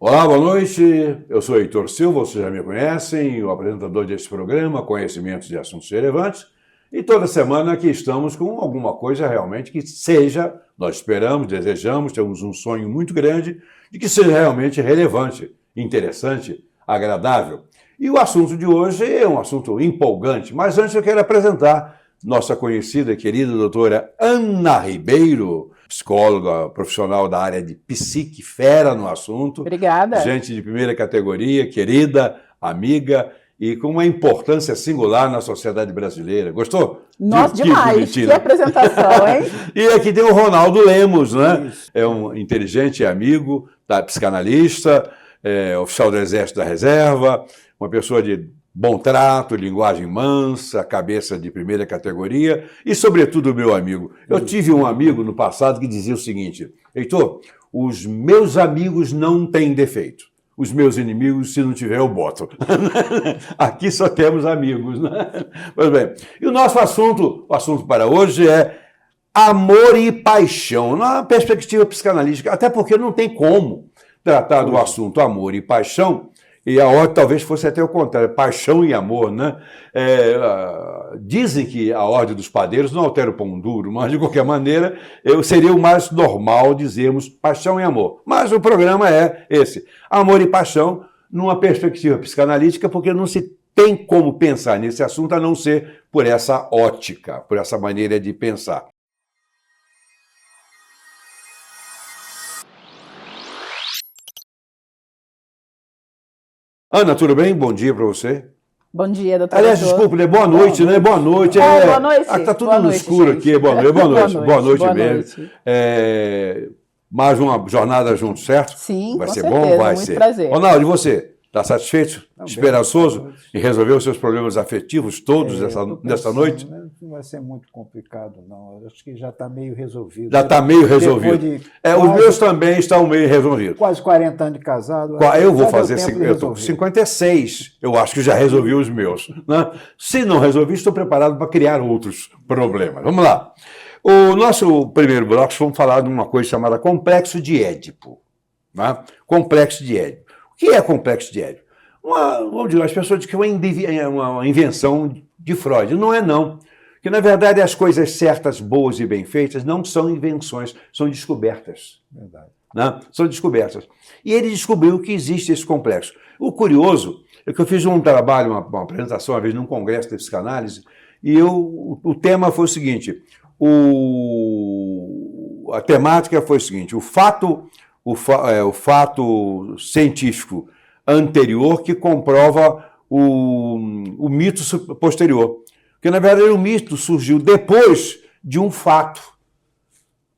Olá, boa noite. Eu sou Heitor Silva, vocês já me conhecem, o apresentador desse programa, Conhecimentos de Assuntos Relevantes. E toda semana aqui estamos com alguma coisa realmente que seja, nós esperamos, desejamos, temos um sonho muito grande de que seja realmente relevante, interessante, agradável. E o assunto de hoje é um assunto empolgante, mas antes eu quero apresentar nossa conhecida e querida doutora Ana Ribeiro, psicóloga profissional da área de psique, fera no assunto. Obrigada. Gente de primeira categoria, querida, amiga e com uma importância singular na sociedade brasileira. Gostou? Nossa, demais. Que apresentação, hein? E aqui tem o Ronaldo Lemos, né? É um inteligente amigo, psicanalista, oficial do Exército da Reserva, uma pessoa de bom trato, linguagem mansa, cabeça de primeira categoria e, sobretudo, meu amigo. Eu tive um amigo no passado que dizia o seguinte: Heitor, os meus amigos não têm defeito. Os meus inimigos, se não tiver, eu boto. Aqui só temos amigos, né? Pois bem, e o nosso assunto para hoje é amor e paixão, na perspectiva psicanalítica, até porque não tem como tratar do assunto amor e paixão. E a ordem talvez fosse até o contrário, paixão e amor, né? Dizem que a ordem dos padeiros não altera o pão duro, mas de qualquer maneira seria o mais normal dizermos paixão e amor. Mas o programa é esse, amor e paixão, numa perspectiva psicanalítica, porque não se tem como pensar nesse assunto a não ser por essa ótica, por essa maneira de pensar. Ana, tudo bem? Bom dia para você. Bom dia, doutor. Aliás, desculpe, né? Boa noite, né? Boa noite. Boa noite. Tá tudo no escuro gente. Aqui. Boa noite mesmo. Mais uma jornada juntos, certo? Sim, vai com ser certeza, bom? Vai muito ser. prazer. Ronaldo, e você? Está satisfeito? Esperançoso em resolver os seus problemas afetivos todos nessa noite? Não vai ser muito complicado, não. Eu acho que já está meio resolvido. Já está meio resolvido. Os meus também estão meio resolvidos. Quase 40 anos de casado. Eu vou fazer, eu estou com 56, eu acho que já resolvi os meus. Né? Se não resolvi, estou preparado para criar outros problemas. Vamos lá. O nosso primeiro bloco, vamos falar de uma coisa chamada Complexo de Édipo. Né? Complexo de Édipo. O que é complexo de Édipo? Vamos dizer, as pessoas dizem que é uma invenção de Freud. Não é, não. Que, na verdade, as coisas certas, boas e bem feitas não são invenções, são descobertas. Verdade. Né? São descobertas. E ele descobriu que existe esse complexo. O curioso é que eu fiz um trabalho, uma apresentação, uma vez num congresso de psicanálise, e o tema foi o seguinte, a temática foi o seguinte, o fato científico anterior que comprova o mito posterior. Porque, na verdade, o mito surgiu depois de um fato.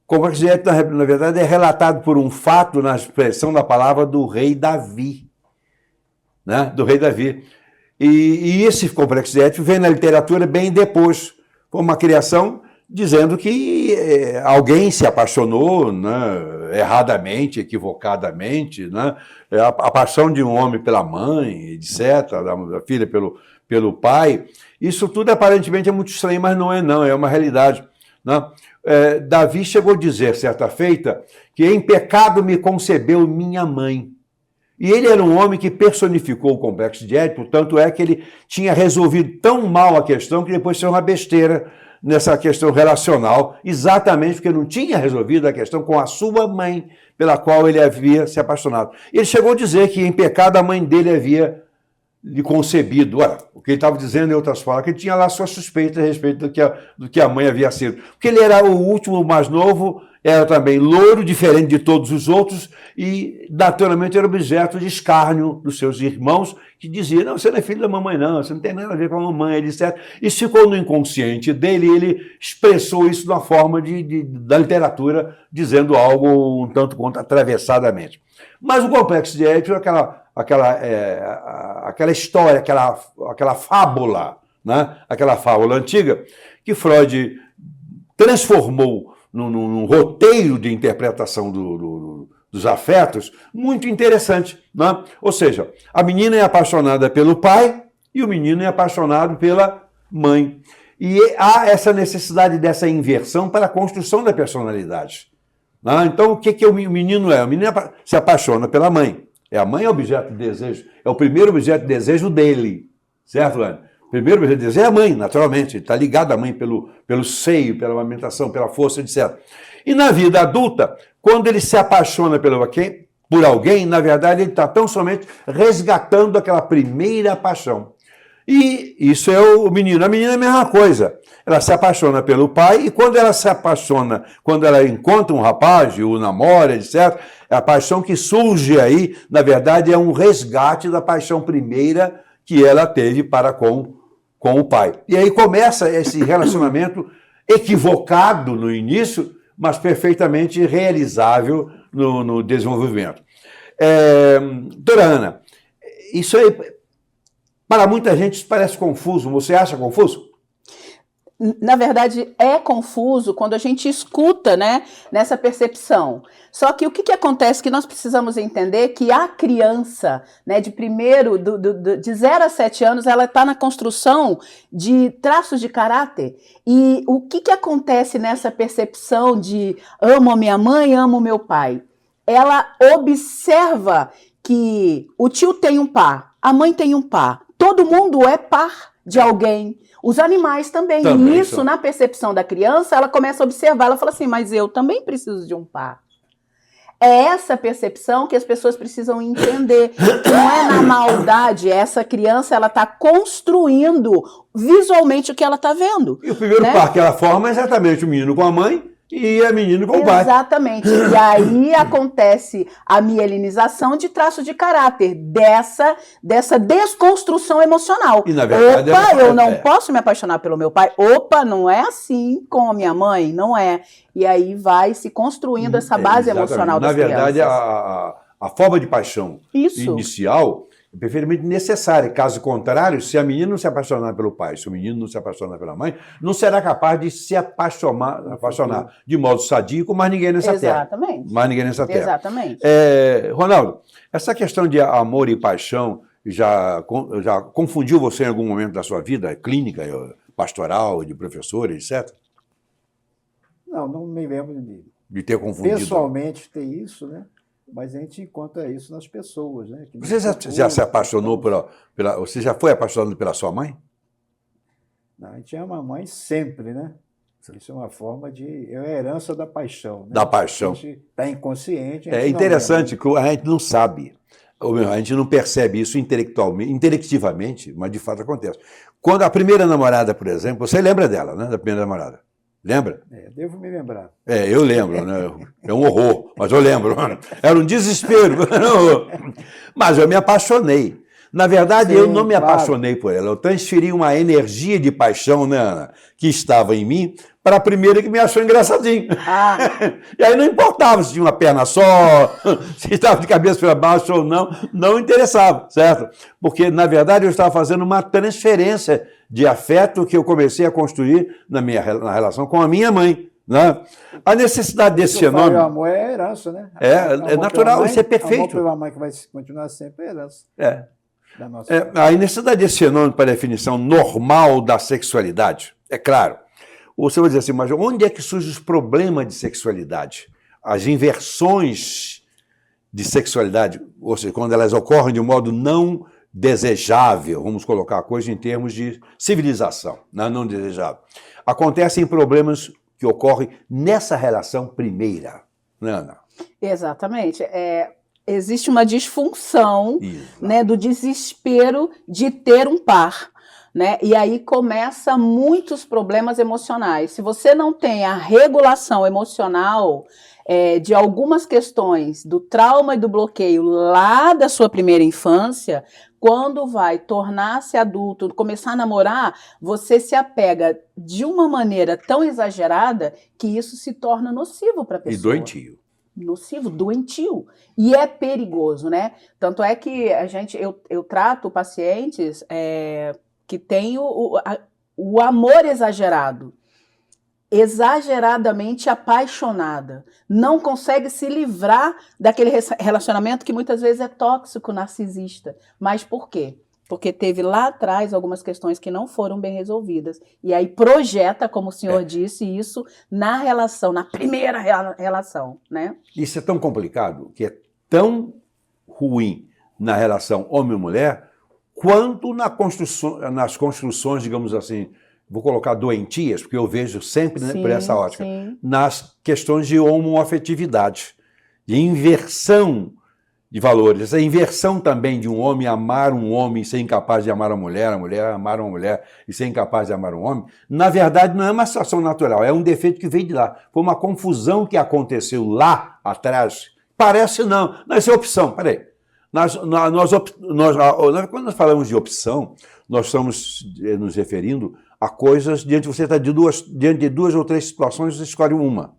Complexo de Édipo, na verdade, é relatado por um fato na expressão da palavra do rei Davi. Né? Do rei Davi. E esse Complexo de Édipo vem na literatura bem depois. Foi uma criação dizendo que alguém se apaixonou, né, erradamente, equivocadamente, né, a paixão de um homem pela mãe, etc., da filha pelo pai. Isso tudo aparentemente é muito estranho, mas não, é uma realidade. Né? Davi chegou a dizer, certa feita, que em pecado me concebeu minha mãe. E ele era um homem que personificou o Complexo de Édipo, tanto é que ele tinha resolvido tão mal a questão que depois saiu uma besteira nessa questão relacional, exatamente porque não tinha resolvido a questão com a sua mãe, pela qual ele havia se apaixonado. Ele chegou a dizer que em pecado a mãe dele havia lhe concebido. Olha, o que ele estava dizendo, em outras palavras, que ele tinha lá suas suspeitas a respeito do que a mãe havia sido. Porque ele era o último, o mais novo, era também loiro, diferente de todos os outros, e naturalmente era objeto de escárnio dos seus irmãos, que diziam, não, você não é filho da mamãe, não, você não tem nada a ver com a mamãe, etc. Isso ficou no inconsciente dele, e ele expressou isso de uma forma da literatura, dizendo algo um tanto quanto atravessadamente. Mas o Complexo de Édipo é aquela história, aquela fábula, né? Aquela fábula antiga, que Freud transformou num roteiro de interpretação dos afetos muito interessante. Né? Ou seja, a menina é apaixonada pelo pai e o menino é apaixonado pela mãe. E há essa necessidade dessa inversão para a construção da personalidade. Né? Então, o que o menino é? O menino se apaixona pela mãe. A mãe é objeto de desejo. É o primeiro objeto de desejo dele. Certo, Ana? O primeiro objeto de desejo é a mãe, naturalmente. Ele está ligado à mãe pelo seio, pela amamentação, pela força, etc. E na vida adulta, quando ele se apaixona por alguém, na verdade, ele está tão somente resgatando aquela primeira paixão. E isso é o menino. A menina é a mesma coisa. Ela se apaixona pelo pai e quando ela se apaixona, quando ela encontra um rapaz e o namora, etc., a paixão que surge aí, na verdade, é um resgate da paixão primeira que ela teve para com o pai. E aí começa esse relacionamento equivocado no início, mas perfeitamente realizável no desenvolvimento. Doutora Ana, isso aí, para muita gente, isso parece confuso. Você acha confuso? Na verdade, é confuso quando a gente escuta, né, nessa percepção. Só que o que acontece que nós precisamos entender que a criança, né, de 0 a 7 anos, ela está na construção de traços de caráter. E o que acontece nessa percepção de amo a minha mãe, amo o meu pai? Ela observa que o tio tem um par, a mãe tem um par, todo mundo é par de alguém. Os animais também. E isso, na percepção da criança, ela começa a observar, ela fala assim, mas eu também preciso de um par. É essa percepção que as pessoas precisam entender. Não é na maldade, essa criança ela está construindo visualmente o que ela está vendo. E o primeiro par que ela forma é exatamente o menino com a mãe e a menina com o pai. Exatamente. E aí acontece a mielinização de traços de caráter, dessa desconstrução emocional. E, na verdade, opa, eu não posso me apaixonar pelo meu pai. Opa, não é assim com a minha mãe, não é. E aí vai se construindo essa base emocional das crianças. Na verdade, a forma de paixão inicial é perfeitamente necessária. Caso contrário, se a menina não se apaixonar pelo pai, se o menino não se apaixonar pela mãe, não será capaz de se apaixonar de modo sadio com mais ninguém nessa terra. Exatamente. Mais ninguém nessa terra. Exatamente. Ronaldo, essa questão de amor e paixão já confundiu você em algum momento da sua vida, clínica, pastoral, de professor, etc? Não me lembro de ter confundido. Pessoalmente ter isso, né? Mas a gente encontra isso nas pessoas, né? Você já se apaixonou você já foi apaixonado pela sua mãe? Não, a gente ama a mãe sempre, né? Isso é uma forma de... É a herança da paixão. Né? Da paixão. A gente está inconsciente. É interessante que a gente não sabe, a gente não percebe isso intelectivamente, mas de fato acontece. Quando a primeira namorada, por exemplo, você lembra dela, né? Da primeira namorada? Lembra? Devo me lembrar. Eu lembro, né? É um horror, mas eu lembro. Era um desespero. Mas eu me apaixonei. Na verdade, eu não me apaixonei por ela. Eu transferi uma energia de paixão, né, Ana, que estava em mim, para a primeira que me achou engraçadinho. E aí não importava se tinha uma perna só, se estava de cabeça para baixo ou não interessava, certo? Porque, na verdade, eu estava fazendo uma transferência de afeto que eu comecei a construir na relação com a minha mãe. Né? A necessidade desse fenômeno... O amor é herança, né? É natural, isso é perfeito. O amor pela mãe que vai continuar sempre é herança. A necessidade desse fenômeno para a definição normal da sexualidade, é claro. Você vai dizer assim, mas onde é que surgem os problemas de sexualidade? As inversões de sexualidade, ou seja, quando elas ocorrem de um modo não desejável, vamos colocar a coisa em termos de civilização, não desejável. Acontecem problemas que ocorrem nessa relação primeira, né, Ana? Exatamente. Existe uma disfunção, né, do desespero de ter um par. Né? E aí começa muitos problemas emocionais. Se você não tem a regulação emocional de algumas questões do trauma e do bloqueio lá da sua primeira infância, quando vai tornar-se adulto, começar a namorar, você se apega de uma maneira tão exagerada que isso se torna nocivo para a pessoa. E doentio. Nocivo, doentio. E é perigoso, né? Tanto é que eu trato pacientes que têm o amor exagerado, exageradamente apaixonada, não consegue se livrar daquele relacionamento que muitas vezes é tóxico, narcisista. Mas por quê? Porque teve lá atrás algumas questões que não foram bem resolvidas. E aí projeta, como o senhor disse, isso na relação, na primeira relação, né? Isso é tão complicado, que é tão ruim na relação homem-mulher, quanto nas construções, digamos assim, vou colocar doentias, porque eu vejo sempre, né, por essa ótica, nas questões de homoafetividade, de inversão de valores. Essa inversão também de um homem amar um homem e ser incapaz de amar a mulher amar uma mulher e ser incapaz de amar um homem, na verdade não é uma situação natural, é um defeito que veio de lá. Foi uma confusão que aconteceu lá atrás. Parece não, isso é opção, peraí. Quando nós falamos de opção, nós estamos nos referindo a coisas você está diante de duas ou três situações, você escolhe uma.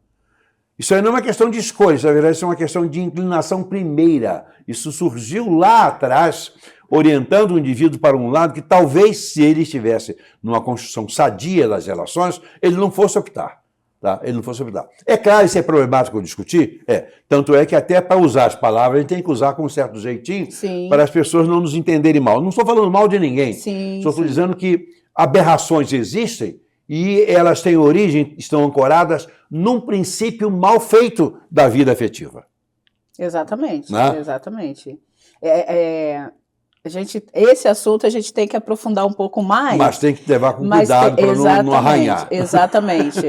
Isso aí não é uma questão de escolha, isso, na verdade, isso é uma questão de inclinação primeira. Isso surgiu lá atrás, orientando o indivíduo para um lado que talvez, se ele estivesse numa construção sadia das relações, ele não fosse optar. Tá? Ele não fosse optar. É claro, isso é problemático discutir? Tanto é que até para usar as palavras, a gente tem que usar com um certo jeitinho para as pessoas não nos entenderem mal. Não estou falando mal de ninguém. Só estou dizendo que aberrações existem e elas têm origem, estão ancoradas num princípio mal feito da vida afetiva. Exatamente, exatamente. Esse assunto a gente tem que aprofundar um pouco mais. Mas tem que levar com cuidado para não arranhar. Exatamente.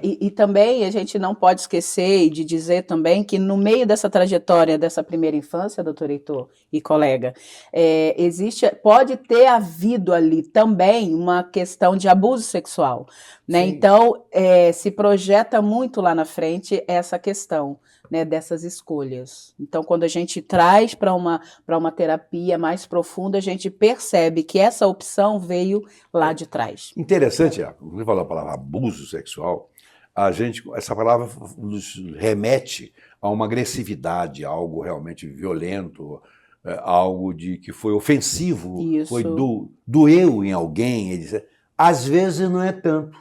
E também a gente não pode esquecer de dizer também que no meio dessa trajetória dessa primeira infância, doutor Heitor e colega, pode ter havido ali também uma questão de abuso sexual. Né? Então, se projeta muito lá na frente essa questão, né, dessas escolhas. Então, quando a gente traz para uma terapia mais profunda, a gente percebe que essa opção veio lá de trás. Interessante, quando você falou a palavra abuso sexual, essa palavra nos remete a uma agressividade, a algo realmente violento, algo que foi ofensivo, foi doeu em alguém. Às vezes não é tanto.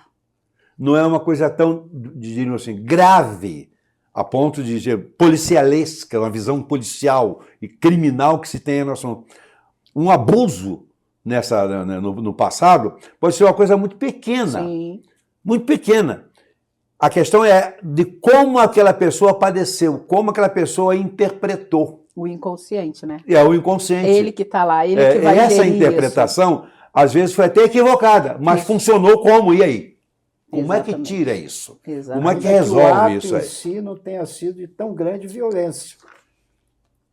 Não é uma coisa tão, diríamos assim, grave, a ponto de ser policialesca, uma visão policial e criminal que se tem no assunto. Um abuso no passado pode ser uma coisa muito pequena. Sim. Muito pequena. A questão é de como aquela pessoa padeceu, como aquela pessoa interpretou. O inconsciente, né? O inconsciente. Ele que está lá, ele que vai essa interpretação, às vezes, foi até equivocada, mas funcionou como? E aí? Como é que tira isso? Como é que resolve isso aí? Ainda que o ato em si não tenha sido de tão grande violência.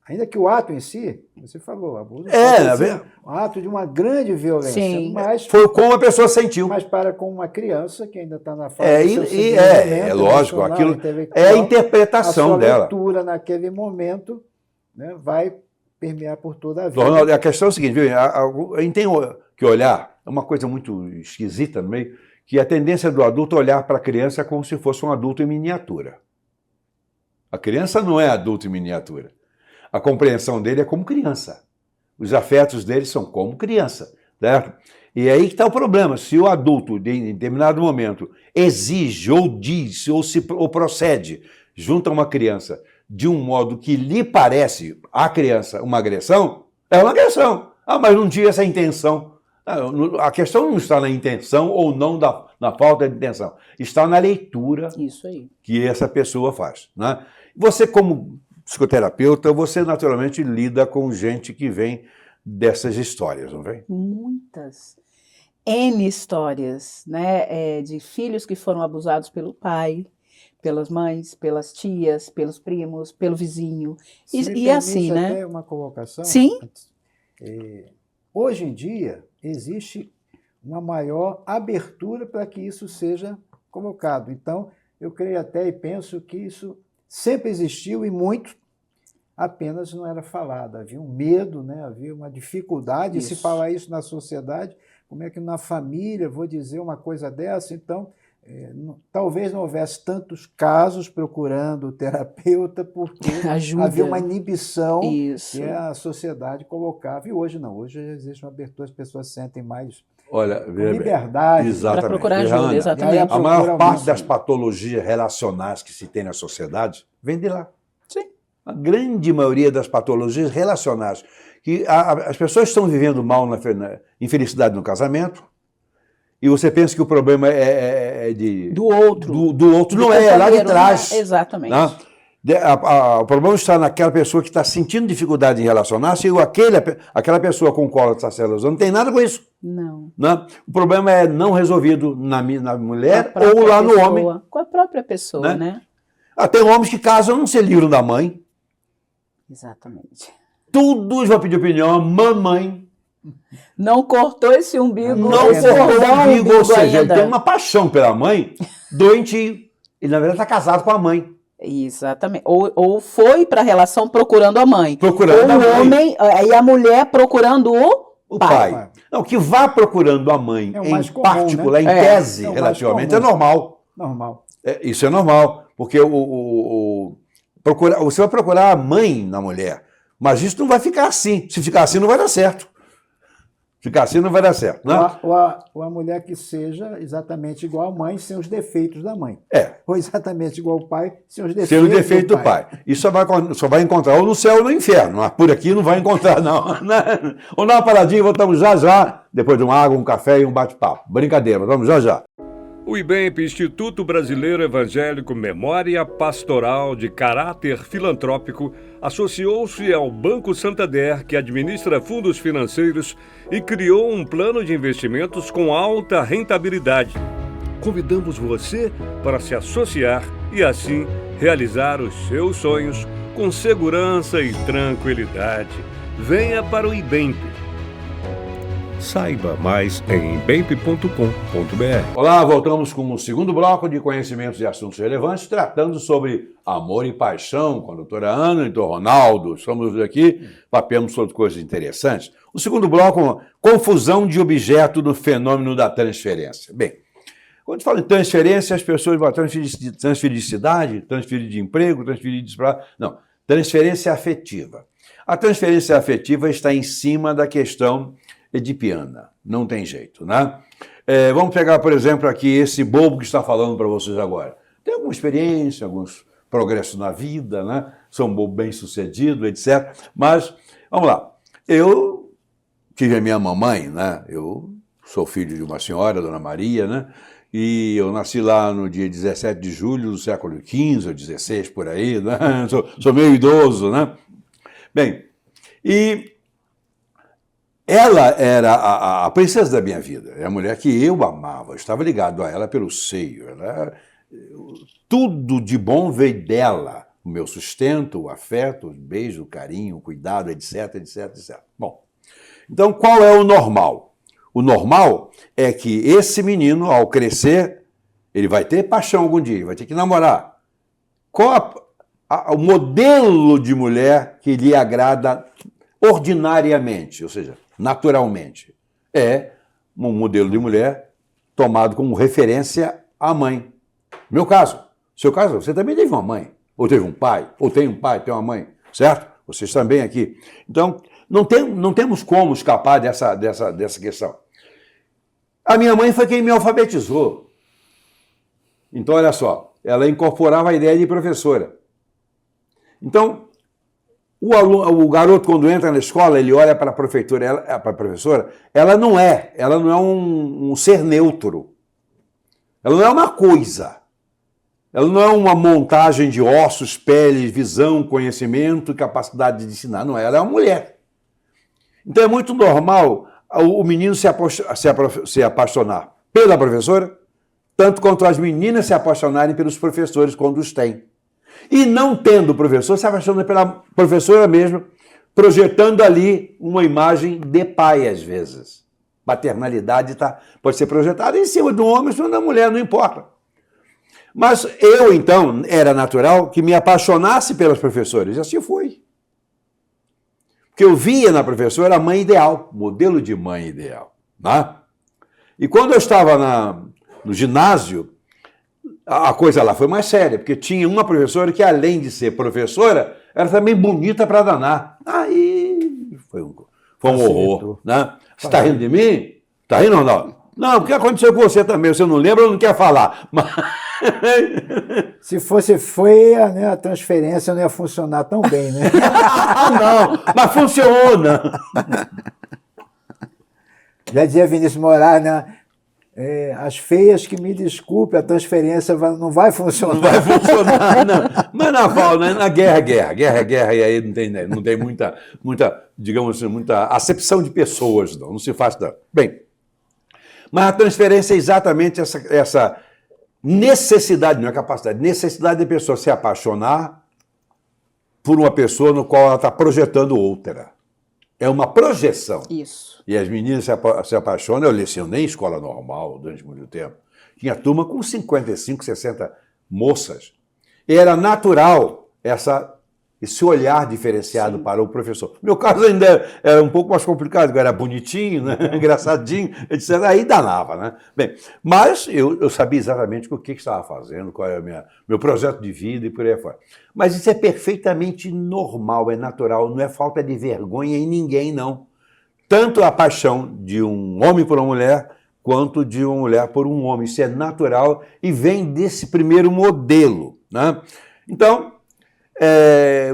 Ainda que o ato em si, você falou, abuso um ato de uma grande violência. Sim. Mas foi como a pessoa sentiu. Mas com uma criança que ainda está na fase do seu é lógico, aquilo é a interpretação dela. A sua leitura naquele momento, né, vai permear por toda a vida. Ronaldo, a questão é a seguinte, a gente tem que olhar, é uma coisa muito esquisita no meio, que a tendência do adulto é olhar para a criança como se fosse um adulto em miniatura. A criança não é adulto em miniatura. A compreensão dele é como criança. Os afetos dele são como criança, certo? E aí que está o problema. Se o adulto, em determinado momento, exige, ou diz, ou procede junto a uma criança de um modo que lhe parece à criança uma agressão, é uma agressão. Mas não tinha essa intenção. A questão não está na intenção ou não na falta de intenção. Está na leitura que essa pessoa faz. Né? Você, como psicoterapeuta, você naturalmente lida com gente que vem dessas histórias, não vem? Muitas. N histórias, né? De filhos que foram abusados pelo pai, pelas mães, pelas tias, pelos primos, pelo vizinho. E assim, né? Até uma colocação? Sim. Hoje em dia, existe uma maior abertura para que isso seja colocado. Então, eu creio até e penso que isso sempre existiu e muito, apenas não era falado. Havia um medo, né? Havia uma dificuldade de se falar isso na sociedade. Como é que na família vou dizer uma coisa dessa? Então, talvez não houvesse tantos casos procurando terapeuta, porque havia uma inibição que a sociedade colocava. E hoje não, hoje existe uma abertura, as pessoas sentem mais liberdade para procurar ajuda. Exatamente. A maior parte das patologias relacionais que se tem na sociedade vem de lá. Sim. A grande maioria das patologias relacionais, que as pessoas estão vivendo mal na infelicidade no casamento, e você pensa que o problema é do outro. Do outro não é lá de trás. Né? Exatamente. Né? O problema está naquela pessoa que está sentindo dificuldade em relacionar-se e aquela pessoa com qual ela está se relacionando não tem nada com isso. Não. Né? O problema é não resolvido na mulher Com a ou lá no pessoa, homem. com a própria pessoa, né? Tem homens que casam e não se livram da mãe. Exatamente. Todos vão pedir opinião. A mamãe não cortou esse umbigo. não cortou o umbigo, ou seja, ele ainda. tem uma paixão pela mãe doentio. Ele, na verdade, está casado com a mãe. Exatamente. Ou foi para a relação procurando a mãe. Procurando a mãe. O homem, e a mulher procurando o pai. Não, que vá procurando a mãe É o em mais comum, particular, né? em tese, É o mais relativamente, comum. é normal. Normal. Isso é normal, porque você vai procurar a mãe na mulher, mas isso não vai ficar assim. Se ficar assim, não vai dar certo. Ficar assim não vai dar certo, né? Ou a mulher que seja exatamente igual à mãe, sem os defeitos da mãe. É. Ou exatamente igual ao pai, sem os defeitos, Sem o defeito do pai. Isso só vai encontrar ou no céu ou no inferno. Mas por aqui não vai encontrar, não. Vamos dar uma paradinha e voltamos já, depois de uma água, um café e um bate-papo. Brincadeira, voltamos já. O IBEMP, Instituto Brasileiro Evangélico Memória Pastoral de Caráter Filantrópico, associou-se ao Banco Santander, que administra fundos financeiros, e criou um plano de investimentos com alta rentabilidade. Convidamos você para se associar e, assim, realizar os seus sonhos com segurança e tranquilidade. Venha para o IBEMP. Saiba mais em ibemp.com.br. Olá, voltamos com o segundo bloco de conhecimentos e assuntos relevantes, tratando sobre amor e paixão com a doutora Ana e o doutor Ronaldo. Estamos aqui, papeamos sobre coisas interessantes. O segundo bloco, confusão de objeto no fenômeno da transferência. Bem, quando fala em transferência, as pessoas vão transferir de cidade, transferir de emprego, transferir de... Não, transferência afetiva. A transferência afetiva está em cima da questão edipiana, não tem jeito, né? Vamos pegar, por exemplo, aqui esse bobo que está falando para vocês agora. Tem alguma experiência, alguns progressos na vida, né? Sou um bobo bem-sucedido, etc. Mas, vamos lá. Eu tive a minha mamãe, né? Eu sou filho de uma senhora, Dona Maria, né? E eu nasci lá no dia 17 de julho do século XV ou XVI, por aí, né? Sou meio idoso, né? Bem, e ela era a princesa da minha vida, é a mulher que eu amava, eu estava ligado a ela pelo seio. Tudo de bom veio dela, o meu sustento, o afeto, o beijo, o carinho, o cuidado, etc, etc, etc. Bom, então qual é o normal? O normal é que esse menino, ao crescer, ele vai ter paixão algum dia, vai ter que namorar. Qual o modelo de mulher que lhe agrada ordinariamente, ou seja, naturalmente? É um modelo de mulher tomado como referência à mãe. Meu caso, seu caso, você também teve uma mãe, ou teve um pai, ou tem um pai, tem uma mãe, certo? Vocês também aqui. Então, não temos como escapar dessa questão. A minha mãe foi quem me alfabetizou. Então, olha só, ela incorporava a ideia de professora. Então, o garoto, quando entra na escola, ele olha para a professora, ela não é um ser neutro. Ela não é uma coisa. Ela não é uma montagem de ossos, pele, visão, conhecimento e capacidade de ensinar. Não, ela é uma mulher. Então é muito normal o menino se apaixonar pela professora, tanto quanto as meninas se apaixonarem pelos professores quando os têm. E não tendo professor, se apaixona pela professora mesmo, projetando ali uma imagem de pai, às vezes. Paternalidade pode ser projetada em cima do homem, em cima da mulher, não importa. Mas eu, então, era natural que me apaixonasse pelas professoras, e assim foi. Porque eu via na professora a mãe ideal, modelo de mãe ideal. Né? E quando eu estava no ginásio, a coisa lá foi mais séria, porque tinha uma professora que, além de ser professora, era também bonita para danar. Aí foi um horror. Né? Você está rindo de mim? Está rindo ou não? Não, o que aconteceu com você também? Você não lembra ou não quer falar? Mas... Se fosse feia, né, a transferência não ia funcionar tão bem, né? Não, mas funciona. Já dizia Vinícius Moraes, né? as feias que me desculpem, a transferência não vai funcionar. Não vai funcionar, não. Mas na guerra, e aí não tem muita, digamos assim, muita acepção de pessoas, não se faz tanto. Bem, mas a transferência é exatamente essa necessidade, não é capacidade, necessidade da pessoa se apaixonar por uma pessoa no qual ela está projetando outra. É uma projeção. Isso. E as meninas se apaixonam. Eu lecionei em escola normal durante muito tempo. Tinha turma com 55, 60 moças. E era natural esse olhar diferenciado para o professor. No meu caso ainda era um pouco mais complicado, eu era bonitinho, né? Engraçadinho, etc. Aí danava, né? Bem, mas eu sabia exatamente o que estava fazendo, qual era o meu projeto de vida e por aí fora. Mas isso é perfeitamente normal, é natural, não é falta de vergonha em ninguém, não. Tanto a paixão de um homem por uma mulher, quanto de uma mulher por um homem. Isso é natural e vem desse primeiro modelo, né? Então,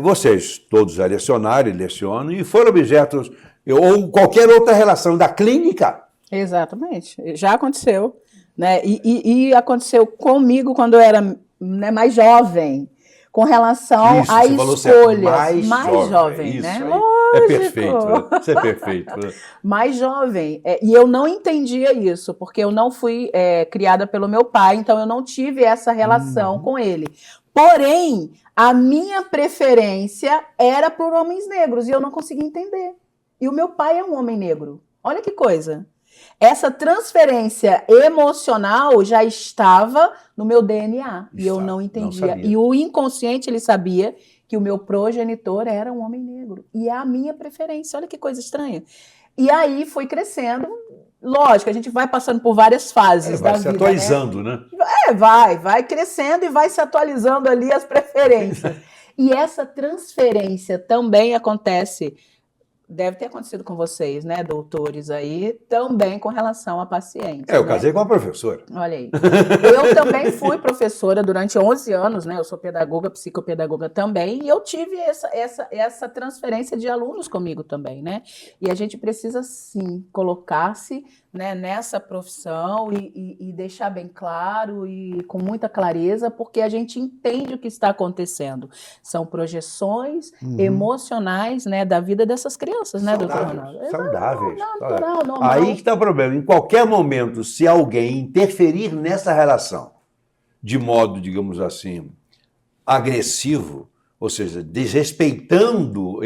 vocês todos já lecionaram e lecionam e foram objetos, ou qualquer outra relação da clínica. Exatamente, já aconteceu, né? E aconteceu comigo quando eu era, né, mais jovem, com relação à escolha. Mais jovem, né? Lógico. É perfeito, né? Isso é perfeito. Né? Mais jovem. E eu não entendia isso, porque eu não fui criada pelo meu pai, então eu não tive essa relação com ele. Porém, a minha preferência era por homens negros e eu não conseguia entender. E o meu pai é um homem negro. Olha que coisa. Essa transferência emocional já estava no meu DNA e eu não entendia. E o inconsciente, ele sabia que o meu progenitor era um homem negro. E é a minha preferência. Olha que coisa estranha. E aí foi crescendo. Lógico, a gente vai passando por várias fases da vida. Vai se atualizando, né? Vai crescendo e vai se atualizando ali as preferências. E essa transferência também acontece, deve ter acontecido com vocês, né, doutores aí, também com relação a pacientes. Eu casei com uma professora. Olha aí. Eu também fui professora durante 11 anos, né? Eu sou pedagoga, psicopedagoga também, e eu tive essa transferência de alunos comigo também, né? E a gente precisa, sim, colocar-se, né, nessa profissão e deixar bem claro e com muita clareza, porque a gente entende o que está acontecendo. São projeções emocionais, né, da vida dessas crianças, né, doutor Ronaldo? Saudáveis. Normal. Aí que está o problema. Em qualquer momento, se alguém interferir nessa relação de modo, digamos assim, agressivo, ou seja, desrespeitando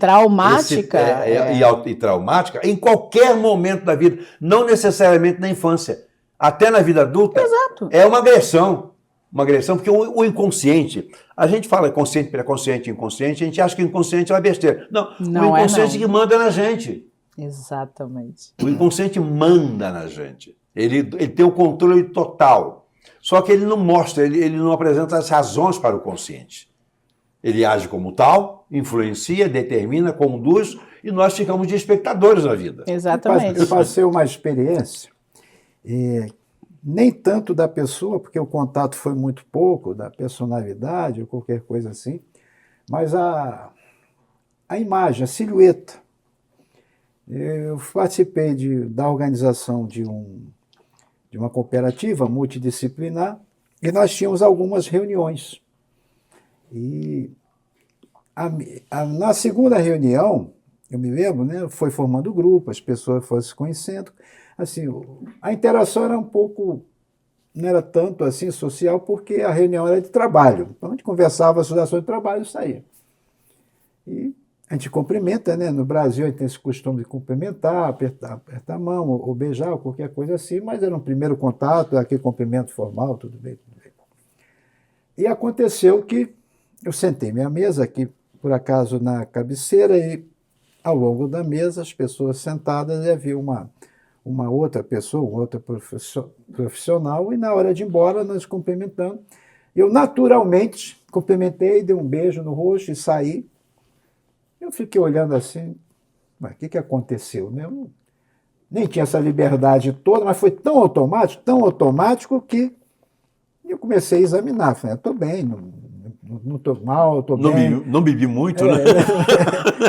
traumática e traumática, em qualquer momento da vida, não necessariamente na infância, até na vida adulta, Exato. É uma agressão. Uma agressão, porque o inconsciente, a gente fala consciente, pré-consciente, inconsciente, a gente acha que o inconsciente é uma besteira. Não o inconsciente que manda na gente. Exatamente. O inconsciente manda na gente. Ele tem o controle total. Só que ele não mostra, ele não apresenta as razões para o consciente. Ele age como tal, influencia, determina, conduz, e nós ficamos de espectadores na vida. Exatamente. Eu passei uma experiência, nem tanto da pessoa, porque o contato foi muito pouco, da personalidade ou qualquer coisa assim, mas a imagem, a silhueta. Eu participei da organização de uma cooperativa multidisciplinar e nós tínhamos algumas reuniões. E na segunda reunião, eu me lembro, né, foi formando grupo, as pessoas foram se conhecendo. Assim, a interação era um pouco, não era tanto assim social, porque a reunião era de trabalho. Então a gente conversava sobre ações de trabalho e saía. E a gente cumprimenta, né? No Brasil a gente tem esse costume de cumprimentar, apertar a mão, ou beijar, ou qualquer coisa assim, mas era um primeiro contato, aquele cumprimento formal, tudo bem. E aconteceu que eu sentei minha mesa aqui, por acaso, na cabeceira, e ao longo da mesa, as pessoas sentadas, e havia uma outra pessoa, outra profissional, e na hora de ir embora, nós cumprimentando. Eu, naturalmente, cumprimentei, dei um beijo no rosto e saí. Eu fiquei olhando assim, mas o que aconteceu? Eu nem tinha essa liberdade toda, mas foi tão automático que eu comecei a examinar. Falei, estou bem, não estou mal, estou bem. Não bebi muito, né?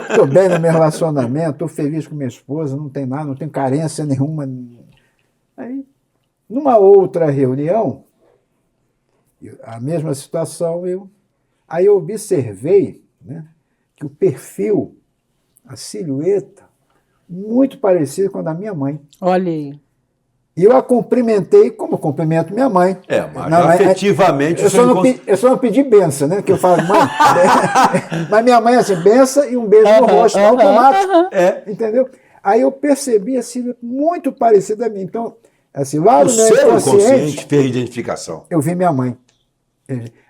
Estou bem no meu relacionamento, estou feliz com minha esposa, não tem nada, não tenho carência nenhuma. Aí Numa outra reunião, a mesma situação, aí eu observei, né, que o perfil, a silhueta, muito parecido com a da minha mãe. Olha aí. E eu a cumprimentei como eu cumprimento minha mãe. Mas afetivamente... Eu só não pedi benção, né? Que eu falo, mãe... Mas minha mãe, assim, benção e um beijo no rosto, automático. Entendeu? Aí eu percebi, assim, muito parecido a mim. Então, assim, lá no meu inconsciente fez identificação. Eu vi minha mãe.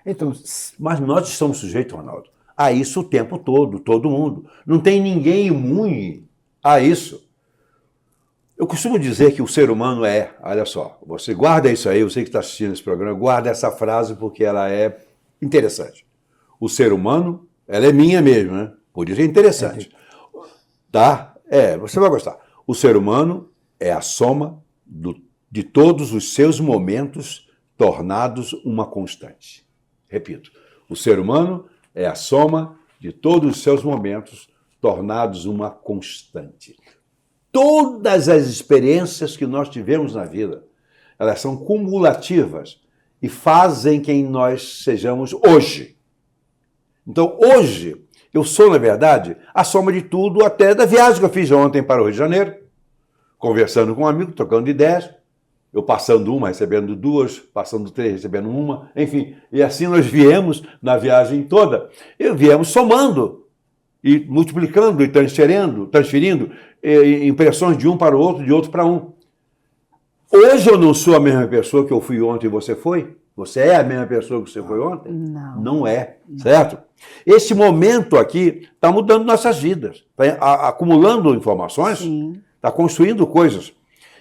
Então, mas nós estamos sujeitos, Ronaldo, a isso o tempo todo, todo mundo. Não tem ninguém imune a isso. Eu costumo dizer que o ser humano olha só, você guarda isso aí, você que está assistindo esse programa, guarda essa frase porque ela é interessante. O ser humano, ela é minha mesmo, né? Por isso é interessante. Tá? Você vai gostar. O ser humano é a soma de todos os seus momentos tornados uma constante. Repito, o ser humano é a soma de todos os seus momentos tornados uma constante. Todas as experiências que nós tivemos na vida, elas são cumulativas e fazem quem nós sejamos hoje. Então, hoje, eu sou, na verdade, a soma de tudo, até da viagem que eu fiz ontem para o Rio de Janeiro, conversando com um amigo, trocando ideias, eu passando uma, recebendo duas, passando três, recebendo uma, enfim. E assim nós viemos na viagem toda, e viemos somando, e multiplicando e transferindo impressões de um para o outro, de outro para um. Hoje eu não sou a mesma pessoa que eu fui ontem e você foi? Você é a mesma pessoa que você foi ontem? Não. Não é, certo? Esse momento aqui está mudando nossas vidas, está acumulando informações, está construindo coisas.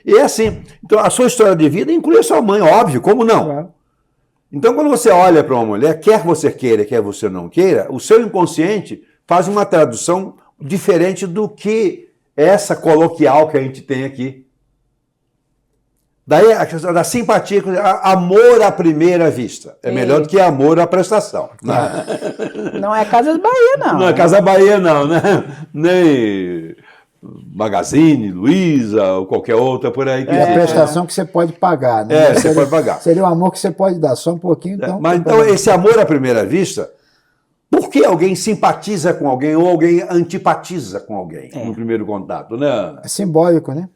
E é assim. Então, a sua história de vida inclui a sua mãe, óbvio, como não? Claro. Então, quando você olha para uma mulher, quer você queira, quer você não queira, o seu inconsciente faz uma tradução diferente do que essa coloquial que a gente tem aqui. Daí a questão da simpatia, amor à primeira vista. É melhor do que amor à prestação. Não é Casas Bahia, não. Não é Casa Bahia, não, né? Nem Magazine, Luiza ou qualquer outra por aí. É a prestação que você pode pagar, né? Você pode pagar. Seria um amor que você pode dar só um pouquinho. Então, mas então esse amor à primeira vista, por que alguém simpatiza com alguém ou alguém antipatiza com alguém no primeiro contato, né? É simbólico, né?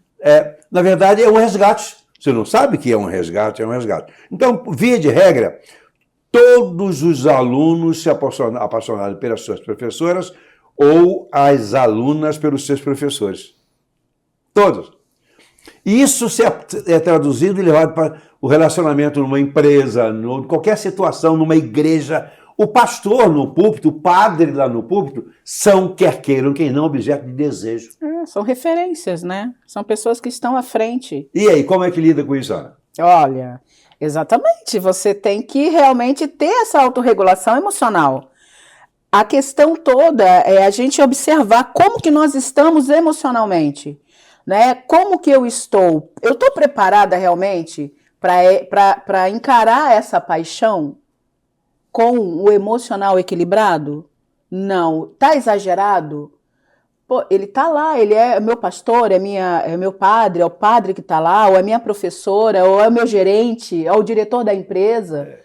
Na verdade, é um resgate. Você não sabe que é um resgate, é um resgate. Então, via de regra, todos os alunos se apaixonaram pelas suas professoras ou as alunas pelos seus professores. Todos. Isso é traduzido e levado para o relacionamento numa empresa, em qualquer situação, numa igreja. O pastor no púlpito, o padre lá no púlpito, são, quer queiram, quem não, objeto de desejo. São referências, né? São pessoas que estão à frente. E aí, como é que lida com isso, Ana? Olha, exatamente. Você tem que realmente ter essa autorregulação emocional. A questão toda é a gente observar como que nós estamos emocionalmente, né? Como que eu estou? Eu estou preparada realmente para encarar essa paixão com o emocional equilibrado? Não. Tá exagerado? Pô, ele tá lá, ele é meu pastor, é meu padre, é o padre que tá lá, ou é minha professora, ou é o meu gerente, é o diretor da empresa.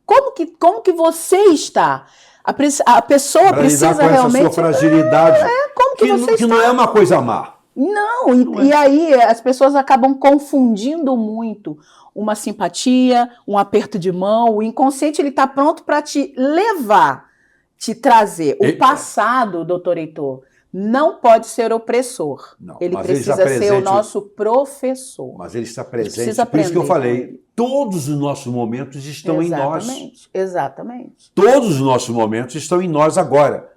Como que você está? A pessoa pra precisa lidar com realmente... essa sua fragilidade, como que você que não é uma coisa má. Não, e aí as pessoas acabam confundindo muito uma simpatia, um aperto de mão. O inconsciente ele está pronto para te levar, te trazer. O passado, doutor Heitor, não pode ser opressor. Não, ele precisa ser o nosso professor. Mas ele está presente. Precisa Por isso que eu aprender falei, todos os nossos momentos estão em nós. Exatamente. Todos os nossos momentos estão em nós agora.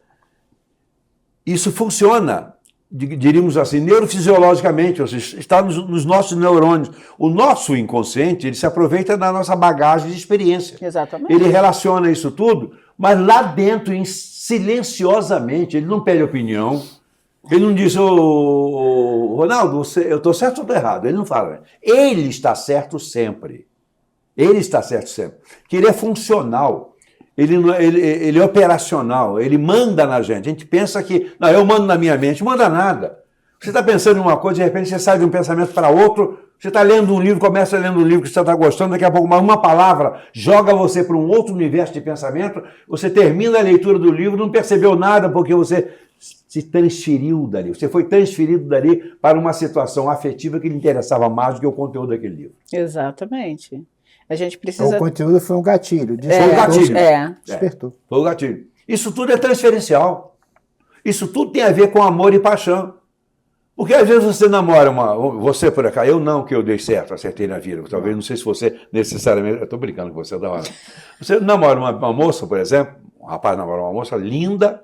Isso funciona, diríamos assim, neurofisiologicamente, ou seja, está nos nossos neurônios. O nosso inconsciente, ele se aproveita da nossa bagagem de experiência. Exatamente. Ele relaciona isso tudo, mas lá dentro, silenciosamente, ele não pede opinião, ele não diz, Ronaldo, eu estou certo ou estou errado? Ele não fala. Ele está certo sempre. Ele está certo sempre. Que ele é funcional. Ele é operacional, ele manda na gente. A gente pensa que, não, eu mando na minha mente, manda nada. Você está pensando em uma coisa, de repente você sai de um pensamento para outro, você está lendo um livro, começa lendo um livro que você está gostando, daqui a pouco uma palavra joga você para um outro universo de pensamento, você termina a leitura do livro, não percebeu nada porque você se transferiu dali, você foi transferido dali para uma situação afetiva que lhe interessava mais do que o conteúdo daquele livro. Exatamente. A gente Então, precisa... o conteúdo foi um gatilho. Foi um gatilho. Despertou. Foi o gatilho. Isso tudo é transferencial. Isso tudo tem a ver com amor e paixão. Porque às vezes você namora você por acaso, eu não, que eu dei certo, acertei na vida. Talvez, não sei se você necessariamente, eu estou brincando com você da hora. Você namora uma moça, por exemplo, um rapaz namora uma moça linda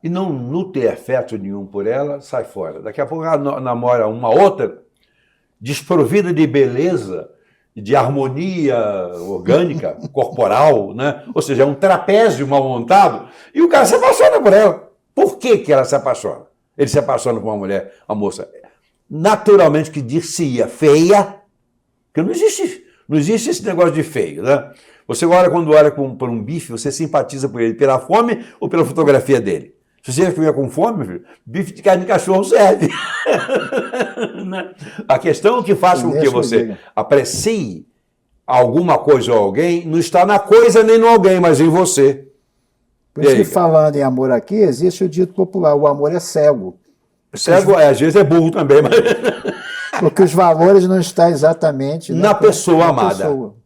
e não nutre afeto nenhum por ela, sai fora. Daqui a pouco ela namora uma outra desprovida de beleza, de harmonia orgânica, corporal, né? Ou seja, é um trapézio mal montado, e o cara se apaixona por ela. Por que que ela se apaixona? Ele se apaixona por uma mulher, uma moça, naturalmente que dir-se-ia feia, porque não existe esse negócio de feio, né? Você olha, quando olha por um bife, você simpatiza por ele pela fome ou pela fotografia dele? Se você estiver com fome, filho, bife de carne de cachorro serve. A questão que faz com que você aprecie alguma coisa ou alguém não está na coisa nem no alguém, mas em você. Por isso que, falando em amor aqui, existe o dito popular, o amor é cego. Cego, às vezes é burro também, mas... Porque os valores não estão exatamente na pessoa amada. Pessoa.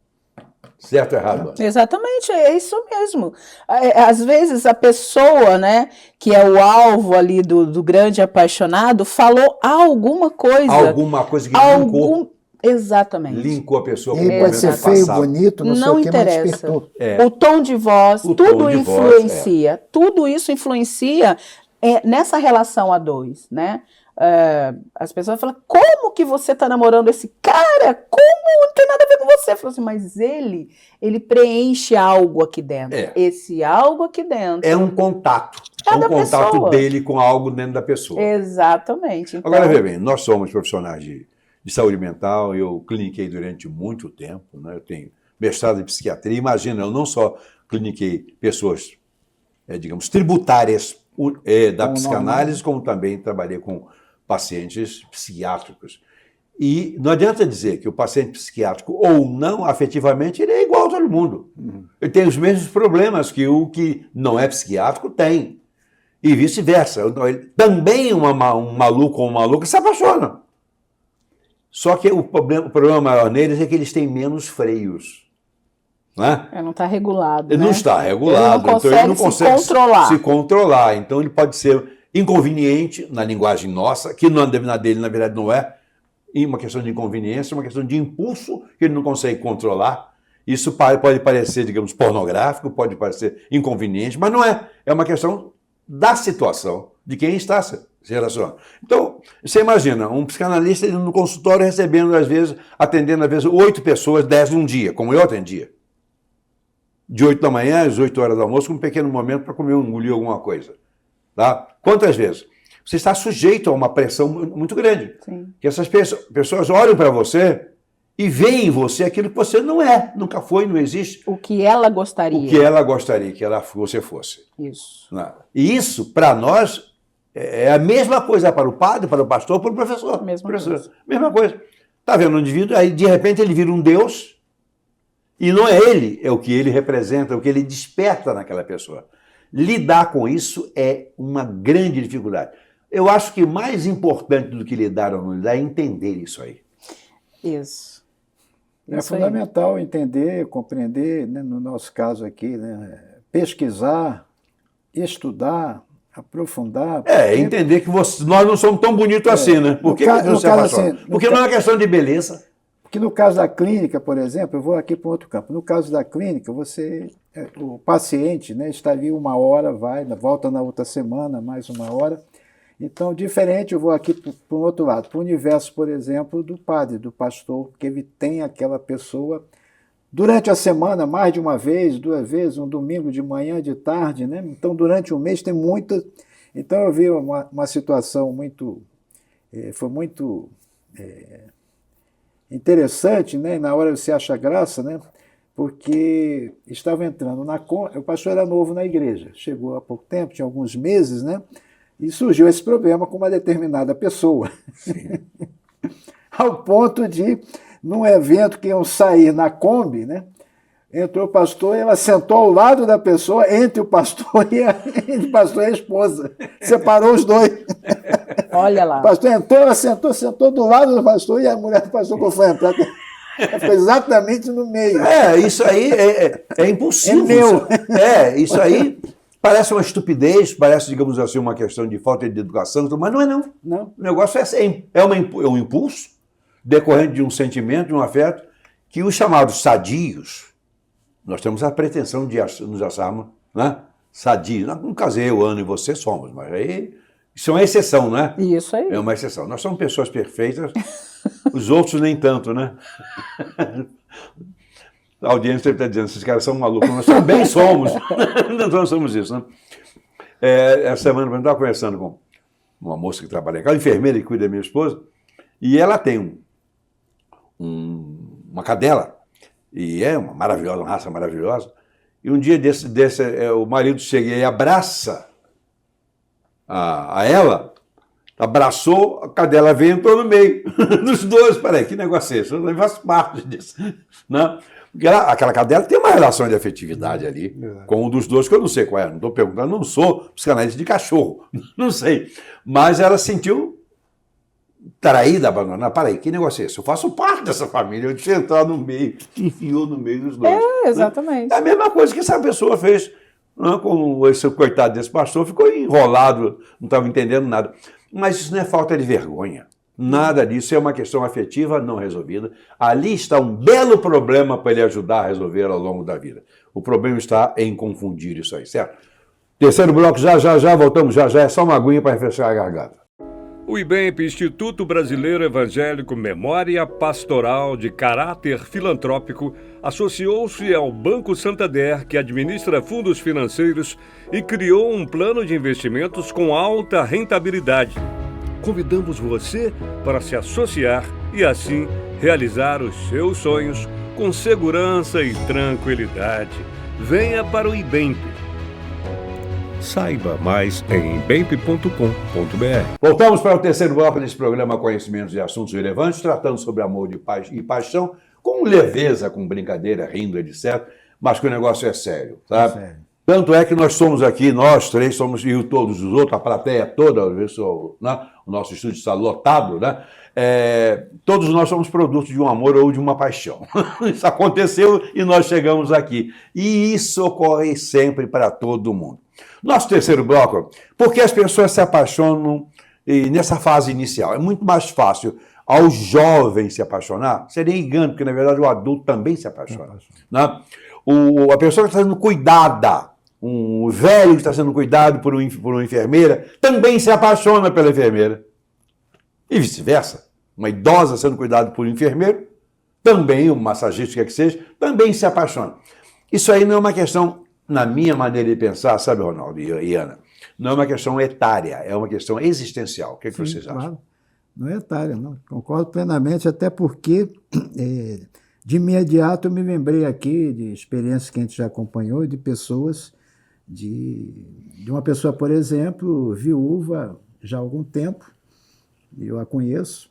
Certo ou errado? Exatamente, é isso mesmo. Às vezes a pessoa, né, que é o alvo ali do grande apaixonado, falou alguma coisa. Alguma coisa que linkou. Exatamente. Linkou a pessoa com o momento passado. Pode ser feio, bonito, não sei o que, mas despertou. O tom de voz, tudo influencia. Tudo isso influencia nessa relação a dois, né? As pessoas falam, como que você está namorando esse cara? Como? Não tem nada a ver com você. Eu falo assim, mas ele preenche algo aqui dentro. Esse algo aqui dentro. É um contato. É um contato dele com algo dentro da pessoa. Exatamente. Então... Agora, veja bem, nós somos profissionais de saúde mental, eu cliniquei durante muito tempo, né? Eu tenho mestrado em psiquiatria. Imagina, eu não só cliniquei pessoas, digamos, tributárias da psicanálise, como também trabalhei com pacientes psiquiátricos. E não adianta dizer que o paciente psiquiátrico ou não, afetivamente, ele é igual a todo mundo. Ele tem os mesmos problemas que o que não é psiquiátrico tem. E vice-versa. Também um maluco ou uma maluca se apaixona. Só que o problema maior neles é que eles têm menos freios. Né? Não está regulado. Ele não está regulado. Ele não consegue se controlar. Então ele pode ser inconveniente na linguagem nossa, que na dele, na verdade, não é uma questão de inconveniência, é uma questão de impulso que ele não consegue controlar. Isso pode parecer, digamos, pornográfico, pode parecer inconveniente, mas não é. É uma questão da situação, de quem está se relacionando. Então, você imagina, um psicanalista no consultório recebendo, às vezes, atendendo, às vezes, 8 pessoas, 10 num dia, como eu atendia. De 8 da manhã às 8 horas do almoço, com um pequeno momento para comer, engolir alguma coisa. Tá? Quantas vezes? Você está sujeito a uma pressão muito grande. Sim. Que essas pessoas olham para você e veem em você aquilo que você não é, nunca foi, não existe. O que ela gostaria. O que ela gostaria que você fosse. Isso. E isso, para nós, é a mesma coisa para o padre, para o pastor, para o professor. Mesma coisa. Mesma coisa. Está vendo um indivíduo, aí de repente ele vira um Deus, e não é ele, é o que ele representa, é o que ele desperta naquela pessoa. Lidar com isso é uma grande dificuldade. Eu acho que mais importante do que lidar ou não lidar é entender isso aí. Isso. É fundamental entender, compreender, né, no nosso caso aqui, né, pesquisar, estudar, aprofundar. Entender que nós não somos tão bonitos assim, né? Por que não se apaixona? Porque não é uma questão de beleza. Porque no caso da clínica, por exemplo, eu vou aqui para outro campo. No caso da clínica, o paciente, né, está ali uma hora, volta na outra semana, mais uma hora. Então, diferente, eu vou aqui para o outro lado, para o universo, por exemplo, do padre, do pastor, que ele tem aquela pessoa durante a semana, mais de uma vez, 2 vezes, um domingo de manhã, de tarde, né? Então, durante um mês tem muita... Então, eu vi uma situação muito... foi muito interessante, né? Na hora você acha graça, né? Porque estava entrando o pastor era novo na igreja, chegou há pouco tempo, tinha alguns meses, né? E surgiu esse problema com uma determinada pessoa. Ao ponto de, num evento que iam sair na Kombi, né? Entrou o pastor e ela sentou ao lado da pessoa, entre o pastor e a esposa. Separou os dois. Olha lá. O pastor entrou, ela sentou do lado do pastor e a mulher do pastor que foi entrar. Foi exatamente no meio. Isso aí é impossível. É meu. Isso aí parece uma estupidez, parece, digamos assim, uma questão de falta de educação, mas não é não. Não. O negócio é um impulso decorrente de um sentimento, de um afeto, que os chamados sadios, nós temos a pretensão de nos acharmos, né, sadios. No caso, eu, Ana e você somos, mas aí isso é uma exceção, né? Isso aí. É uma exceção. Nós somos pessoas perfeitas, os outros nem tanto, né? A audiência está dizendo, esses caras são malucos. Nós também somos. Nós somos isso, né? Essa semana eu estava conversando com uma moça que trabalha aqui, uma enfermeira que cuida da minha esposa, e ela tem uma cadela, e é uma maravilhosa, uma raça maravilhosa, e um dia o marido chega e abraça a ela, abraçou, a cadela veio e entrou no meio dos dois. Peraí, que negócio é esse? Eu não faço parte disso, né? Porque aquela cadela tem uma relação de afetividade ali com um dos dois, que eu não sei qual é, não estou perguntando, não sou psicanalista de cachorro, não sei. Mas ela sentiu traída, abandonada. Peraí, que negócio é esse? Eu faço parte dessa família, eu tinha entrado no meio, enfiou no meio dos dois. Exatamente. Né? É a mesma coisa que essa pessoa fez, né? Com esse coitado desse pastor, ficou enrolado, não estava entendendo nada. Mas isso não é falta de vergonha. Nada disso, é uma questão afetiva não resolvida. Ali está um belo problema para ele ajudar a resolver ao longo da vida. O problema está em confundir isso aí, certo? Terceiro bloco, já, voltamos, já, é só uma aguinha para refrescar a garganta. O IBEMP, Instituto Brasileiro Evangélico Memória Pastoral de Caráter Filantrópico, associou-se ao Banco Santander, que administra fundos financeiros, e criou um plano de investimentos com alta rentabilidade. Convidamos você para se associar e, assim, realizar os seus sonhos com segurança e tranquilidade. Venha para o IBEMP. Saiba mais em ibemp.com.br. Voltamos para o terceiro bloco desse programa Conhecimentos e Assuntos Relevantes, tratando sobre amor e paixão, com leveza, com brincadeira, rindo, etc. Mas que o negócio é sério, sabe? Sério. Tanto é que nós somos aqui, nós três somos, e todos os outros, a plateia toda, né? O nosso estúdio está lotado, né? Todos nós somos produtos de um amor ou de uma paixão. Isso aconteceu e nós chegamos aqui. E isso ocorre sempre para todo mundo. Nosso terceiro bloco, porque as pessoas se apaixonam nessa fase inicial. É muito mais fácil ao jovem se apaixonar, seria engano, porque na verdade o adulto também se apaixona. Né? A pessoa que está sendo cuidada, um velho que está sendo cuidado por uma enfermeira, também se apaixona pela enfermeira. E vice-versa. Uma idosa sendo cuidada por um enfermeiro, também, um massagista, que seja, também se apaixona. Isso aí não é uma questão, na minha maneira de pensar, sabe, Ronaldo e Ana, não é uma questão etária, é uma questão existencial. O que vocês acham? Claro. Não é etária, não. Concordo plenamente, até porque, de imediato, eu me lembrei aqui de experiências que a gente já acompanhou, de pessoas, de uma pessoa, por exemplo, viúva já há algum tempo, e eu a conheço.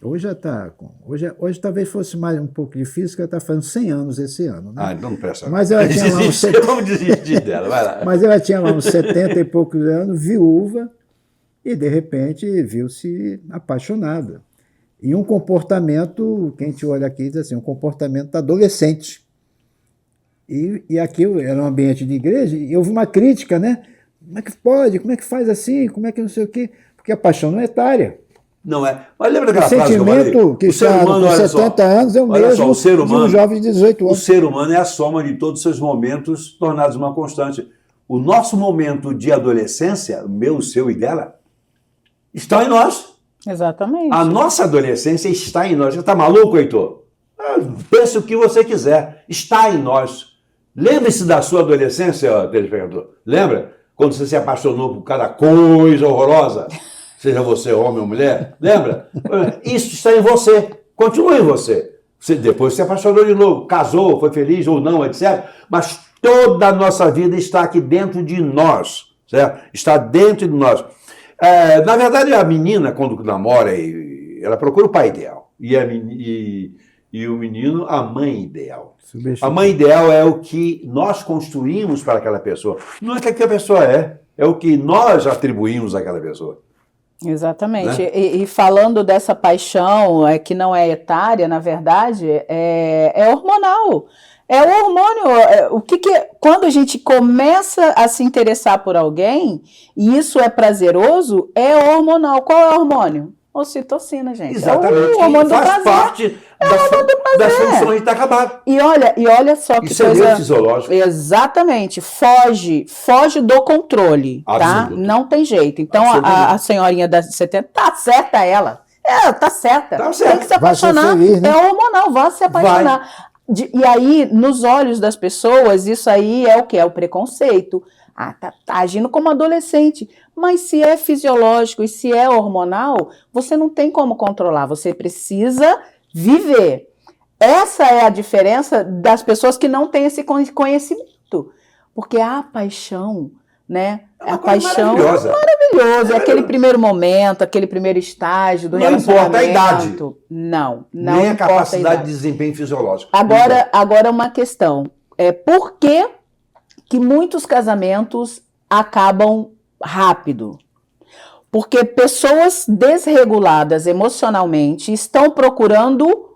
Hoje já está. Hoje talvez fosse mais um pouco difícil, porque ela está fazendo 100 anos esse ano. Né? Então não presta. Mas ela tinha lá uns Vamos desistir dela, vai lá. Mas ela tinha lá uns 70 e poucos anos, viúva, e de repente viu-se apaixonada. E um comportamento, que a gente olha aqui, diz assim, um comportamento adolescente. E aqui era um ambiente de igreja, e houve uma crítica, né? Como é que pode? Como é que faz assim? Como é que não sei o quê? Porque a paixão não é etária. Não é. Mas lembra O daquela frase que eu falei? sentimento que O ser está humano, com olha 70 só, anos é o olha mesmo só, o ser de humano, um jovem de 18 o anos. ser humano é a soma de todos os seus momentos tornados uma constante. O nosso momento de adolescência, o meu, o seu e dela, está em nós. Exatamente. A nossa adolescência está em nós. Você está maluco, Heitor? Pense o que você quiser. Está em nós. Lembre-se da sua adolescência, telespectador. Lembra? Quando você se apaixonou por cada coisa horrorosa, seja você homem ou mulher, lembra? Isso está em você. Continua em você. Depois se apaixonou de novo, casou, foi feliz ou não, etc. Mas toda a nossa vida está aqui dentro de nós, certo? Está dentro de nós. Na verdade, a menina, quando namora, ela procura o pai ideal. E o menino, a mãe ideal. A mãe ideal é o que nós construímos para aquela pessoa. Não é o que aquela pessoa é o que nós atribuímos àquela pessoa. Exatamente. Né? E falando dessa paixão, que não é etária, na verdade, é hormonal. É o hormônio. Quando a gente começa a se interessar por alguém, e isso é prazeroso, é hormonal. Qual é o hormônio? Ocitocina, gente. Exatamente. O hormônio do faz prazer. parte das funções de acabar. E olha só que Isso coisa... é fisiológico. Exatamente. Foge do controle, tá? Absoluto. Não tem jeito. Então, a senhorinha da 70, tá certa ela. Tá certa. Tá certo. Tem que se apaixonar. Vai ser feliz, né? É hormonal, vai se apaixonar. E aí, nos olhos das pessoas, isso aí é o quê? É o preconceito. Tá agindo como adolescente. Mas se é fisiológico e se é hormonal, você não tem como controlar. Você precisa viver. Essa é a diferença das pessoas que não têm esse conhecimento. Porque a paixão, né? É a paixão maravilhosa. é maravilhoso. É aquele primeiro momento, aquele primeiro estágio do Não relacionamento. importa a idade. Não Nem a importa capacidade idade. de desempenho fisiológico. Agora uma questão. Por que muitos casamentos acabam rápido? Porque pessoas desreguladas emocionalmente estão procurando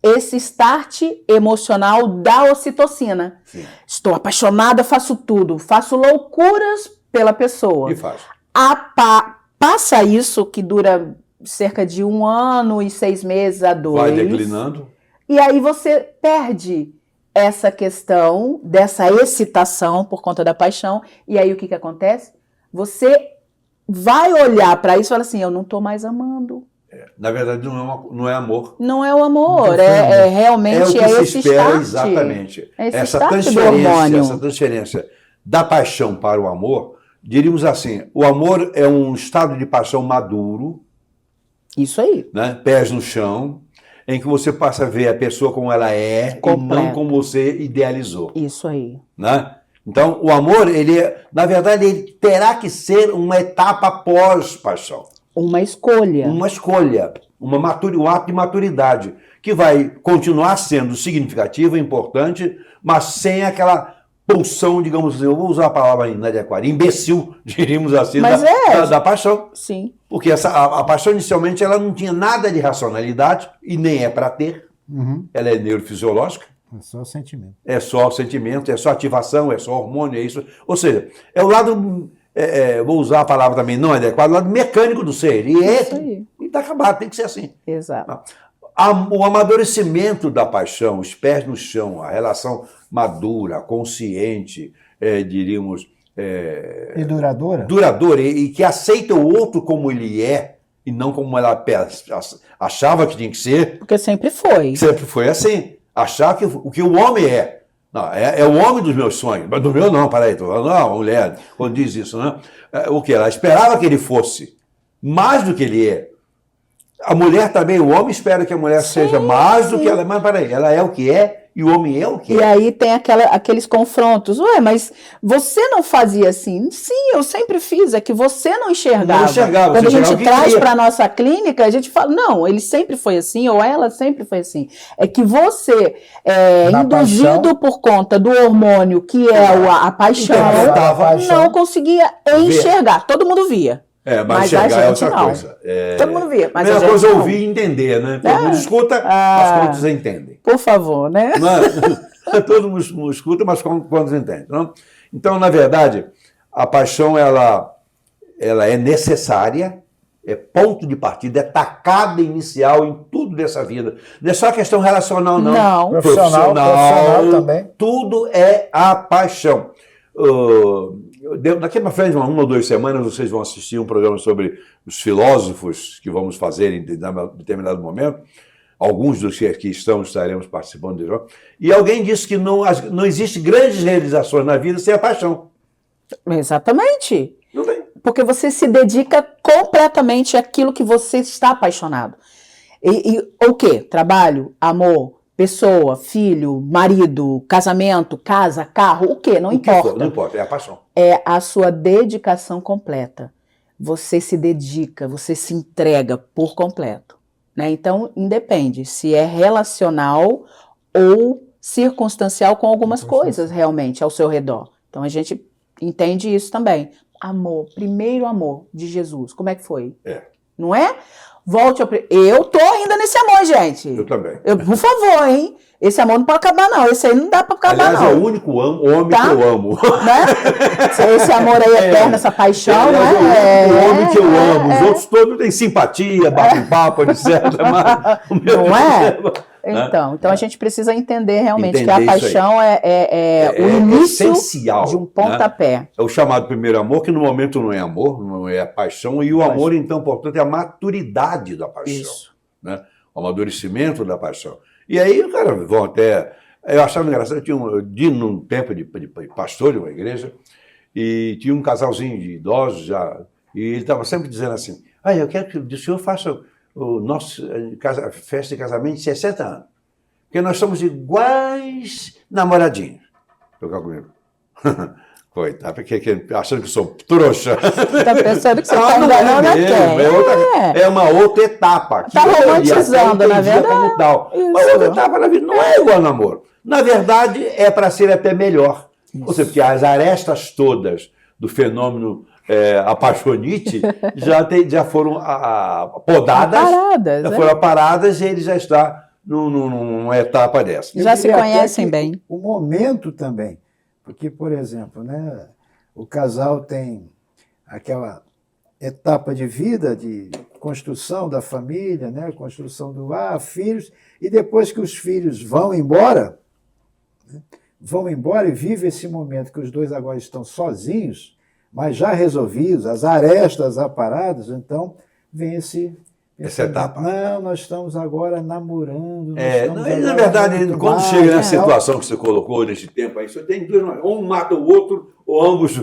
esse start emocional da ocitocina. Sim. Estou apaixonada, faço tudo, faço loucuras pela pessoa. E faz. Passa isso, que dura cerca de 1 ano e 6 meses a 2. Vai declinando. E aí você perde essa questão dessa excitação por conta da paixão. E aí o que acontece? Você vai olhar para isso e fala assim, eu não estou mais amando. Na verdade, não é amor. Não é o amor, realmente É o que se esse espera, start. exatamente. É esse Essa start do hormônio. transferência da paixão para o amor, diríamos assim, o amor é um estado de paixão maduro, Isso aí. né? Pés no chão, em que você passa a ver a pessoa como ela é e não como você idealizou. Isso aí. Né? Então, o amor, na verdade, ele terá que ser uma etapa pós-paixão. Uma escolha. Uma escolha, um ato de maturidade, que vai continuar sendo significativo, importante, mas sem aquela pulsão, digamos assim, eu vou usar a palavra inadequada, imbecil, diríamos assim, da paixão. Sim. Porque a paixão, inicialmente, ela não tinha nada de racionalidade, e nem é para ter. Uhum. Ela é neurofisiológica. É só sentimento. É só sentimento, é só ativação, é só hormônio, é isso. Ou seja, é o lado, vou usar a palavra também não adequada, o lado mecânico do ser. E Isso aí. E está acabado, tem que ser assim. Exato. O amadurecimento da paixão, os pés no chão, a relação madura, consciente, diríamos... E duradoura? Duradoura, e que aceita o outro como ele é, e não como ela achava que tinha que ser. Porque sempre foi. Sempre foi assim. Achar que o que o homem é. Não, é o homem dos meus sonhos. Mas do meu não, peraí, estou falando, não, a mulher, quando diz isso, né? O que? Ela esperava que ele fosse mais do que ele é. A mulher também, o homem espera que a mulher seja mais do que ela é. Mas peraí, ela é o que é e o homem é o que é. E aí tem aqueles confrontos. Ué, mas você não fazia assim? Sim, eu sempre fiz. É que você não enxergava. Não enxergava. Quando a você gente traz para a nossa clínica, a gente fala, não, ele sempre foi assim, ou ela sempre foi assim. É que você, induzido por conta do hormônio, que é a paixão, não conseguia enxergar. Todo mundo via. Mas enxergar é outra coisa. Todo mundo via. Mas a primeira coisa é ouvir e entender, né? Todo mundo escuta, mas quantos entendem? Por favor, né? Todo mundo escuta, mas quantos entendem? Não? Então, na verdade, a paixão ela é necessária, é ponto de partida, é tacada inicial em tudo dessa vida. Não é só questão relacional, não. Não. Profissional também. Tudo é a paixão. Daqui para frente, 1 ou 2 semanas, vocês vão assistir um programa sobre os filósofos que vamos fazer em determinado momento. Alguns dos que aqui estaremos participando dele. E alguém disse que não existe grandes realizações na vida sem a paixão. Exatamente. Não tem. Porque você se dedica completamente àquilo que você está apaixonado. E o quê? Trabalho, amor, pessoa, filho, marido, casamento, casa, carro, o quê? Não importa. Não importa, é a paixão. É a sua dedicação completa. você se dedica, você se entrega por completo, né? Então, independe se é relacional ou circunstancial com algumas coisas realmente ao seu redor. Então, a gente entende isso também. Amor, primeiro amor de Jesus, como é que foi? Não é? Volte ao... Eu tô ainda nesse amor, gente. Eu também. Por favor, hein? Esse amor não pode acabar, não. Esse aí não dá pra acabar, aliás, não. é o único homem que eu amo. Né? Esse amor aí eterno, essa paixão, aliás, né? É o único homem que eu amo. Os outros todos têm simpatia, batem papo, etc. Mas o meu não é? Então a gente precisa entender realmente que a Entender isso paixão é o início essencial, de um pontapé. né? É o chamado primeiro amor, que no momento não é amor, não é paixão, e o amor, então, portanto, é a maturidade da paixão, Isso. né? O amadurecimento da paixão. E aí, o cara, vão até... Eu achava engraçado, eu tinha num tempo de pastor de uma igreja, e tinha um casalzinho de idosos já, e ele estava sempre dizendo assim, eu quero que o senhor faça o nosso festa de casamento de 60 anos, porque nós somos iguais namoradinhos. Tocar comigo. Coitado, porque achando que sou trouxa. Está pensando que você está não enganando é a mesmo, quem? é uma outra etapa. Está romantizando, na verdade. Como tal. Isso. Uma outra etapa na vida não é igual ao namoro. Na verdade, é para ser até melhor. Ou seja, porque as arestas todas do fenômeno apaixonite já foram podadas, foram aparadas, e ele já está numa etapa dessa. Já se conhecem bem. O momento também. Porque, por exemplo, né, o casal tem aquela etapa de vida, de construção da família, né, construção do lar, filhos, e depois que os filhos vão embora, né, e vivem esse momento que os dois agora estão sozinhos, mas já resolvidos, as arestas aparadas, então vem essa etapa. Não, nós estamos agora namorando. Na verdade, quando chega nessa situação que você colocou nesse tempo aí, você tem dois, um mata o outro, ou ambos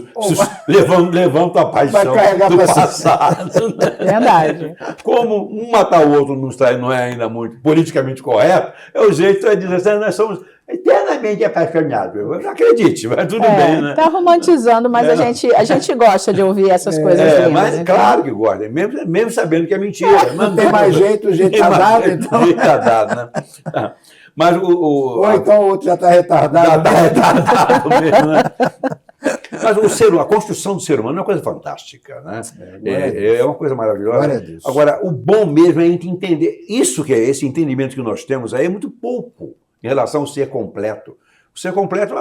levantam a paixão do passado. Verdade. Como um matar o outro não é ainda muito politicamente correto, o jeito é dizer assim, nós somos eternamente apaixonados. Acredite, mas tudo bem, né? Está romantizando, mas a gente gosta de ouvir essas coisas lindas. Mas então... claro que gosta, mesmo sabendo que é mentira. Não tem mais jeito, o jeito está dado, então. O jeito está dado, né? Mas ou então o outro já está retardado. Já está retardado mesmo, né? Mas a construção do ser humano é uma coisa fantástica, né? É uma coisa maravilhosa. Agora, o bom mesmo é a gente entender. Isso que é esse entendimento que nós temos aí é muito pouco em relação ao ser completo. O ser completo,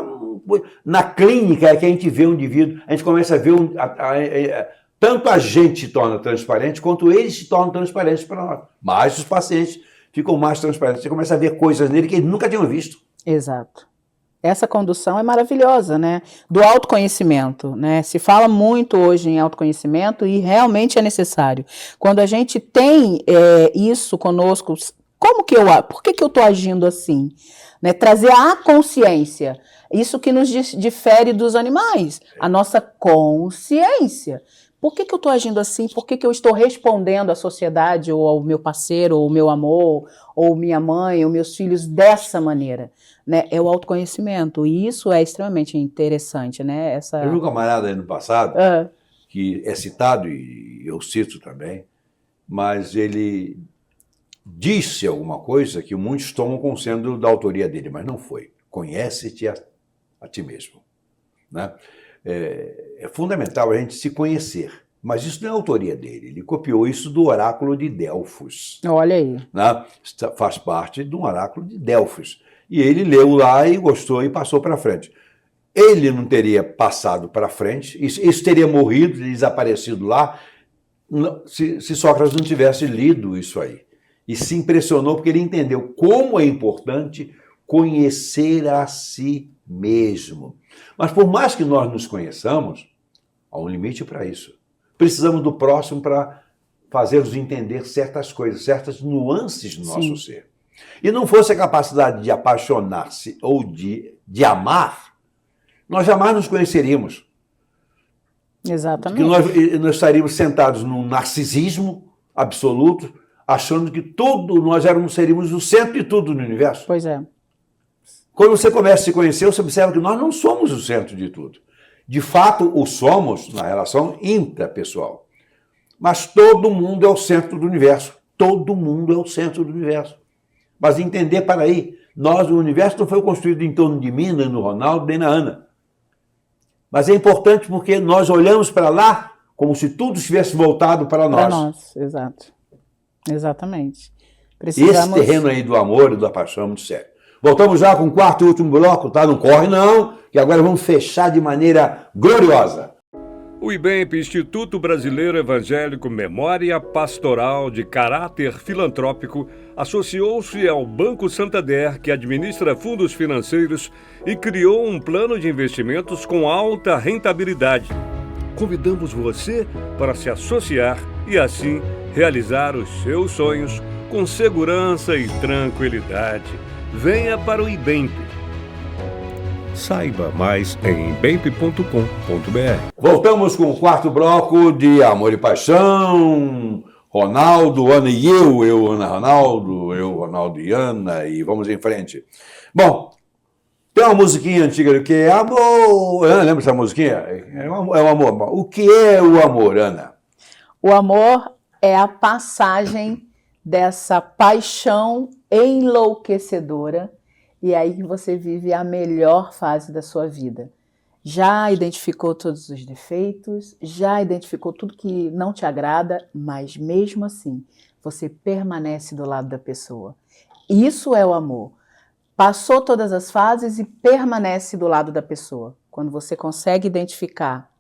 na clínica, é que a gente vê um indivíduo, a gente começa a ver tanto a gente se torna transparente, quanto eles se tornam transparentes para nós. Mas os pacientes ficam mais transparentes. Você começa a ver coisas nele que eles nunca tinham visto. Exato. Essa condução é maravilhosa, né? Do autoconhecimento, né? Se fala muito hoje em autoconhecimento e realmente é necessário. Quando a gente tem isso conosco, por que eu estou agindo assim? Né? Trazer a consciência, isso que nos difere dos animais, a nossa consciência. Por que eu estou agindo assim? Por que eu estou respondendo à sociedade, ou ao meu parceiro, ou ao meu amor, ou minha mãe, ou meus filhos dessa maneira? Né? É o autoconhecimento, e isso é extremamente interessante. Né? Eu vi um camarada aí no passado, que é citado, e eu cito também, mas ele disse alguma coisa que muitos tomam como sendo da autoria dele, mas não foi. Conhece-te a ti mesmo. Né? É fundamental a gente se conhecer, mas isso não é a autoria dele. Ele copiou isso do oráculo de Delfos. Olha aí. Né? Faz parte de um oráculo de Delfos. E ele leu lá e gostou e passou para frente. Ele não teria passado para frente, isso teria morrido, desaparecido lá, se Sócrates não tivesse lido isso aí. E se impressionou porque ele entendeu como é importante conhecer a si mesmo. Mas por mais que nós nos conheçamos, há um limite para isso. Precisamos do próximo para fazer-nos entender certas coisas, certas nuances do nosso ser. E não fosse a capacidade de apaixonar-se ou de amar, nós jamais nos conheceríamos. Exatamente. Porque nós estaríamos sentados num narcisismo absoluto, achando que nós seríamos o centro de tudo no universo. Pois é. Quando você começa a se conhecer, você observa que nós não somos o centro de tudo. De fato, o somos na relação intrapessoal. Mas todo mundo é o centro do universo. Todo mundo é o centro do universo. Mas entender, para aí, o universo não foi construído em torno de mim, nem no Ronaldo, nem na Ana. Mas é importante porque nós olhamos para lá como se tudo estivesse voltado para nós. Para nós, exato. Exatamente. Esse terreno aí do amor e da paixão é muito sério. Voltamos já com o quarto e último bloco, tá? Não corre não, que agora vamos fechar de maneira gloriosa. O IBEMP, Instituto Brasileiro Evangélico Memória Pastoral de Caráter Filantrópico, associou-se ao Banco Santander, que administra fundos financeiros, e criou um plano de investimentos com alta rentabilidade. Convidamos você para se associar e, assim, realizar os seus sonhos com segurança e tranquilidade. Venha para o IBEMP. Saiba mais em ibemp.com.br. Voltamos com o quarto bloco de Amor e Paixão. Ronaldo, Ana e eu, Ana, Ronaldo, eu, Ronaldo e Ana, e vamos em frente. Bom, tem uma musiquinha antiga do que é amor. Ana, lembra dessa musiquinha? É um amor. O que é o amor, Ana? O amor é a passagem dessa paixão enlouquecedora, e aí que você vive a melhor fase da sua vida. Já identificou todos os defeitos, já identificou tudo que não te agrada, mas mesmo assim, você permanece do lado da pessoa. Isso é o amor. Passou todas as fases e permanece do lado da pessoa. Quando você consegue identificar,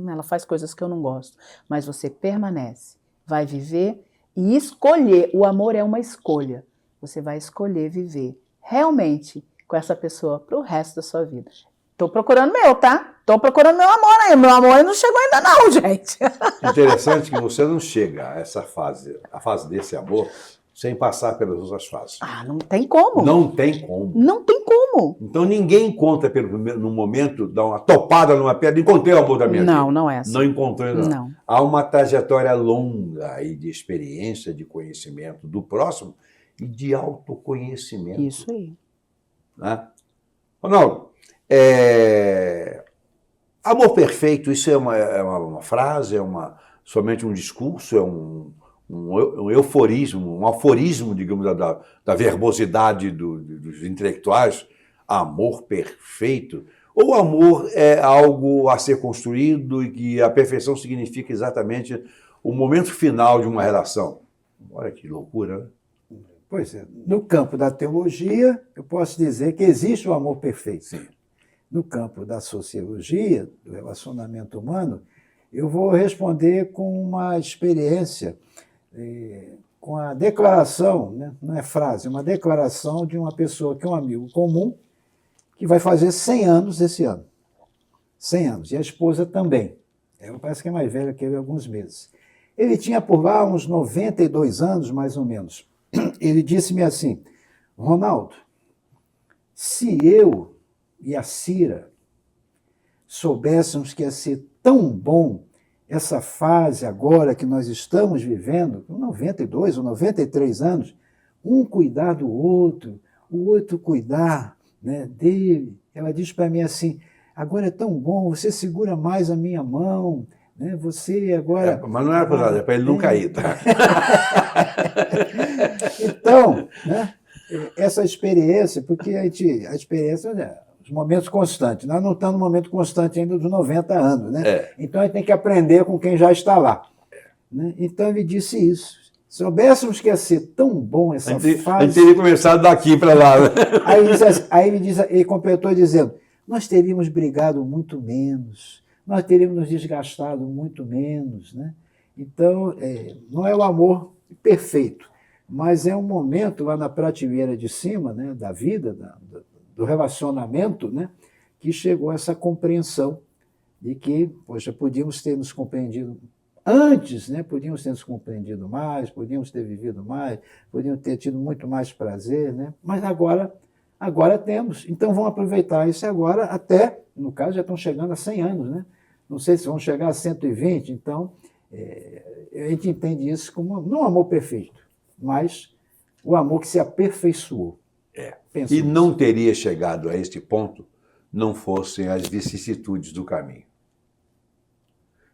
ela faz coisas que eu não gosto, mas você permanece, vai viver e escolher. O amor é uma escolha. Você vai escolher viver realmente com essa pessoa para o resto da sua vida. Tô procurando meu, tá? Tô procurando meu amor aí. Meu amor não chegou ainda não, gente. Interessante que você não chega a essa fase, a fase desse amor, sem passar pelas outras fases. Ah, não tem como. Não tem como. Não tem como. Então ninguém encontra no momento, dá uma topada numa pedra, encontrei o amor da minha vida. Não é assim. Não encontrei, não. Não. Há uma trajetória longa aí de experiência, de conhecimento do próximo e de autoconhecimento. Isso aí. Né? Ronaldo, amor perfeito, isso é uma frase, somente um discurso, é um euforismo, um aforismo, digamos, da verbosidade dos intelectuais. Amor perfeito. Ou amor é algo a ser construído e que a perfeição significa exatamente o momento final de uma relação? Olha que loucura, né? Pois é, no campo da teologia, eu posso dizer que existe o amor perfeito. Sim. No campo da sociologia, do relacionamento humano, eu vou responder com uma experiência, com a declaração, né? Não é frase, uma declaração de uma pessoa que é um amigo comum, que vai fazer 100 anos esse ano. 100 anos. E a esposa também. Ela parece que é mais velha que ele há alguns meses. Ele tinha por lá uns 92 anos, mais ou menos. Ele disse-me assim: Ronaldo, se eu e a Cira soubéssemos que ia ser tão bom essa fase agora que nós estamos vivendo, com 92 ou 93 anos, um cuidar do outro, o outro cuidar, né, dele. Ela disse para mim assim: agora é tão bom, você segura mais a minha mão, né, você agora... Mas não era para nada, é para ele não cair, tá? Então, né, essa experiência, porque a experiência, né, os momentos constantes, nós não estamos no momento constante ainda dos 90 anos, né? Então a gente tem que aprender com quem já está lá. Né? Então ele disse isso. Se soubéssemos que ia ser tão bom essa fase... A gente teria começado daqui para lá. Né? Ele completou dizendo: nós teríamos brigado muito menos, nós teríamos nos desgastado muito menos. Né? Então, não é o amor perfeito, mas é um momento lá na prateleira de cima, né, da vida, do relacionamento, né, que chegou a essa compreensão de que, poxa, podíamos ter nos compreendido antes, né, podíamos ter nos compreendido mais, podíamos ter vivido mais, podíamos ter tido muito mais prazer, né, mas agora temos. Então vamos aproveitar isso agora, até, no caso, já estão chegando a 100 anos, né? Não sei se vão chegar a 120, então a gente entende isso como não um amor perfeito, mas o amor que se aperfeiçoou. E não teria chegado a este ponto não fossem as vicissitudes do caminho.